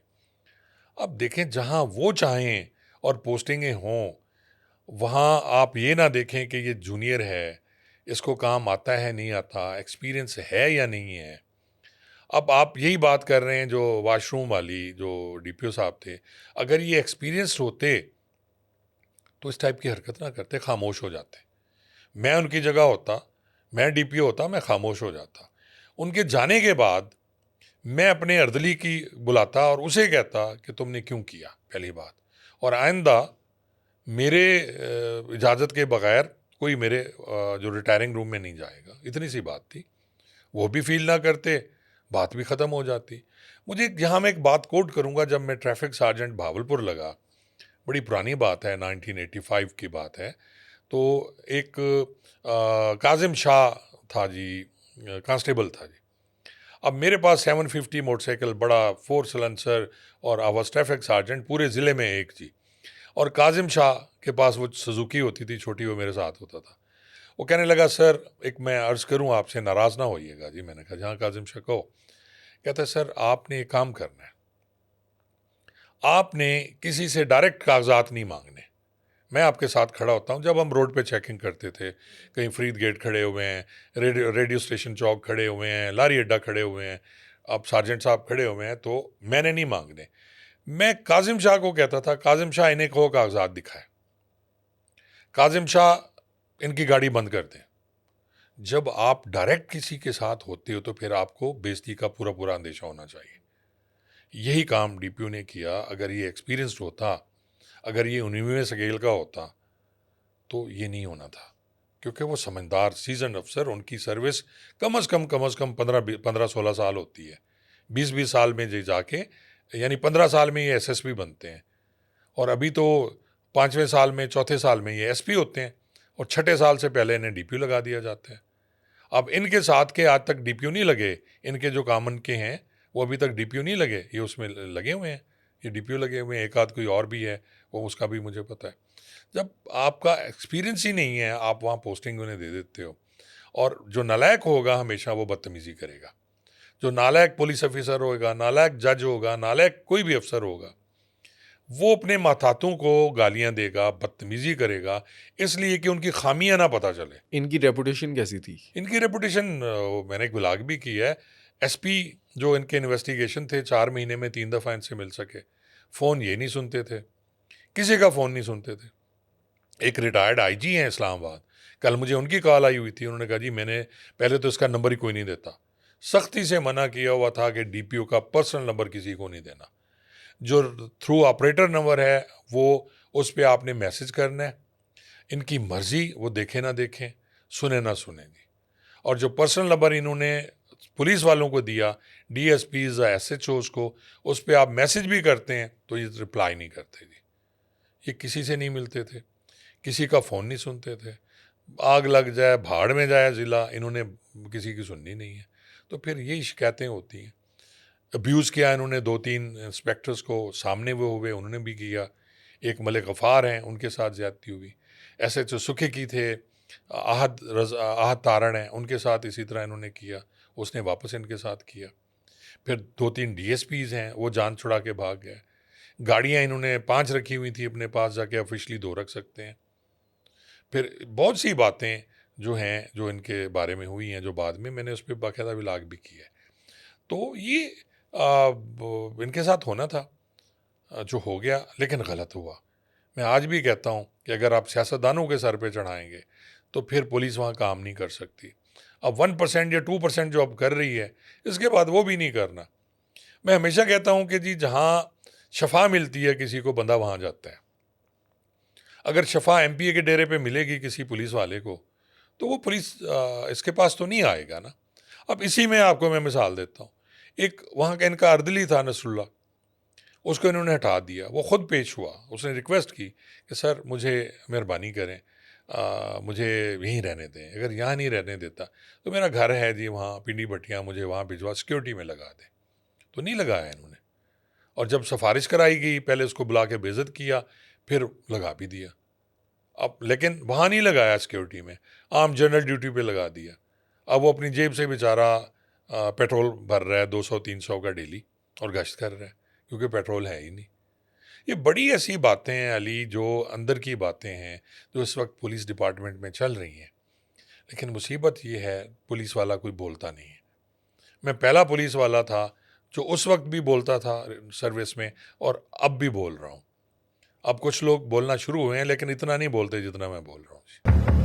अब देखें, जहाँ वो चाहें और पोस्टिंगें हों, वहाँ आप ये ना देखें कि ये जूनियर है, इसको काम आता है नहीं आता, एक्सपीरियंस है या नहीं है। अब आप यही बात कर रहे हैं जो वॉशरूम वाली, जो डीपीओ साहब थे, अगर ये एक्सपीरियंस्ड होते तो इस टाइप की हरकत ना करते, खामोश हो जाते। मैं उनकी जगह होता, मैं डीपीओ होता, मैं खामोश हो जाता। उनके जाने के बाद मैं अपने अर्दली की बुलाता और उसे कहता कि तुमने क्यों किया, पहली बात, और आइंदा मेरे इजाज़त के बगैर कोई मेरे जो रिटायरिंग रूम में नहीं जाएगा। इतनी सी बात थी, वो भी फील ना करते, बात भी ख़त्म हो जाती। मुझे यहाँ मैं एक बात कोट करूँगा, जब मैं ट्रैफिक सार्जेंट भावलपुर लगा, बड़ी पुरानी बात है, 1985 की बात है, तो एक काजिम शाह था जी, कांस्टेबल था जी। अब मेरे पास 750 मोटरसाइकिल, बड़ा 4 सिलेंसर, और आई वाज ट्रैफिक सार्जेंट पूरे ज़िले में एक जी। और काजिम शाह के पास वो सुजुकी होती थी छोटी, वो मेरे साथ होता था। वो कहने लगा सर, एक मैं अर्ज़ करूं आपसे, नाराज़ ना होइएगा जी। मैंने कहा जहाँ काजिम शाह कहो। कहता है सर आपने एक काम करना है, आपने किसी से डायरेक्ट कागजात नहीं मांगने, मैं आपके साथ खड़ा होता हूँ। जब हम रोड पे चेकिंग करते थे, कहीं फरीद गेट खड़े हुए हैं, रेडियो स्टेशन चौक खड़े हुए हैं, लारी अड्डा खड़े हुए हैं, अब सार्जेंट साहब खड़े हुए हैं, तो मैंने नहीं मांगने। मैं काजिम शाह को कहता था, काजिम शाह इन्हें कहो कागजात दिखाए, काजिम शाह इनकी गाड़ी बंद कर दें। जब आप डायरेक्ट किसी के साथ होते हो तो फिर आपको बेइज्जती का पूरा पूरा अंदेशा होना चाहिए। यही काम डीपीओ ने किया। अगर ये एक्सपीरियंस्ड होता, अगर ये 19वें स्केल का होता, तो ये नहीं होना था, क्योंकि वो समझदार सीजन अफसर, उनकी सर्विस कम अज़ कम 15-16 साल होती है। 20-20 साल में जे जाके, यानी 15 साल में ये एसएसपी बनते हैं, और अभी तो 5वें साल में, चौथे साल में ये एसपी होते हैं, और छठे साल से पहले इन्हें डीपीओ लगा दिया जाता है। अब इनके साथ के आज तक डीपीओ नहीं लगे, इनके जो कामन के हैं वो अभी तक डीपीओ नहीं लगे, ये उसमें लगे हुए हैं, ये डीपीओ लगे हुए हैं। एक आध कोई और भी है, वो उसका भी मुझे पता है। जब आपका एक्सपीरियंस ही नहीं है, आप वहाँ पोस्टिंग उन्हें दे देते हो, और जो नालायक होगा हमेशा वो बदतमीज़ी करेगा। जो नालायक पुलिस ऑफिसर होगा, नालायक जज होगा, नालायक कोई भी अफसर होगा, वो अपने माथातों को गालियां देगा, बदतमीज़ी करेगा, इसलिए कि उनकी खामियां ना पता चले। इनकी रेपुटेशन कैसी थी? इनकी रेपुटेशन, मैंने एक ब्लॉग भी की है। एसपी जो इनके इन्वेस्टिगेशन थे, 4 महीने में 3 दफ़ा इनसे मिल सके। फ़ोन ये नहीं सुनते थे, किसी का फ़ोन नहीं सुनते थे। एक रिटायर्ड आईजी हैं इस्लामाबाद, कल मुझे उनकी कॉल आई हुई थी। उन्होंने कहा जी मैंने पहले तो इसका नंबर ही कोई नहीं देता, सख्ती से मना किया हुआ था कि डीपीओ का पर्सनल नंबर किसी को नहीं देना। जो थ्रू ऑपरेटर नंबर है वो, उस पर आपने मैसेज करना है। इनकी मर्ज़ी, वो देखें ना देखें, सुने ना सुने जी। और जो पर्सनल नंबर इन्होंने पुलिस वालों को दिया, डीएसपीज़, एसएचओज़ को, उस पर आप मैसेज भी करते हैं तो ये रिप्लाई नहीं करते जी। ये किसी से नहीं मिलते थे, किसी का फ़ोन नहीं सुनते थे। आग लग जाए, भाड़ में जाए ज़िला, इन्होंने किसी की सुननी नहीं है। तो फिर यही शिकायतें होती हैं। अब्यूज़ किया इन्होंने 2-3 इंस्पेक्टर्स को, सामने वो हुए, उन्होंने भी किया। एक मलिक गफ़ार हैं, उनके साथ ज़्यादती हुई। एसएचओ सुखे की थे, आहद तारण हैं, उनके साथ इसी तरह इन्होंने किया, उसने वापस इनके साथ किया। फिर 2-3 डीएसपीज़ हैं, वो जान छुड़ा के भाग गए। गाड़ियाँ इन्होंने 5 रखी हुई थी अपने पास, जाके ऑफिशियली 2 रख सकते हैं। फिर बहुत सी बातें जो हैं, जो इनके बारे में हुई हैं, जो बाद में मैंने उस पे बाकायदा व्लॉग भी किया है। तो ये इनके साथ होना था, जो हो गया, लेकिन गलत हुआ। मैं आज भी कहता हूँ कि अगर आप सियासतदानों के सर पे चढ़ाएंगे तो फिर पुलिस वहाँ काम नहीं कर सकती। अब 1% या 2% जो अब कर रही है, इसके बाद वो भी नहीं करना। मैं हमेशा कहता हूँ कि जी जहाँ शफा मिलती है किसी को, बंदा वहाँ जाता है। अगर शफा एमपीए के डेरे पे मिलेगी किसी पुलिस वाले को, तो वो पुलिस इसके पास तो नहीं आएगा ना। अब इसी में आपको मैं मिसाल देता हूँ। एक वहाँ का इनका अर्दली था नसरुल्ला, उसको इन्होंने हटा दिया। वो ख़ुद पेश हुआ, उसने रिक्वेस्ट की कि सर मुझे मेहरबानी करें, मुझे यहीं रहने दें। अगर यहाँ नहीं रहने देता तो मेरा घर है जी वहाँ पिंडी भट्टियाँ, मुझे वहाँ भिजवा, सिक्योरिटी में लगा दें। तो नहीं लगाया इन्होंने। और जब सिफारिश कराई गई, पहले उसको बुला के बेइज्जत किया, फिर लगा भी दिया। अब लेकिन वहाँ नहीं लगाया सिक्योरिटी में, आम जनरल ड्यूटी पे लगा दिया। अब वो अपनी जेब से बेचारा पेट्रोल भर रहा है 200-300 का डेली, और गश्त कर रहा है, क्योंकि पेट्रोल है ही नहीं। ये बड़ी ऐसी बातें हैं अली, जो अंदर की बातें हैं, जो इस वक्त पुलिस डिपार्टमेंट में चल रही हैं। लेकिन मुसीबत ये है, पुलिस वाला कोई बोलता नहीं है। मैं पहला पुलिस वाला था जो उस वक्त भी बोलता था सर्विस में, और अब भी बोल रहा हूँ। अब कुछ लोग बोलना शुरू हुए हैं, लेकिन इतना नहीं बोलते जितना मैं बोल रहा हूँ।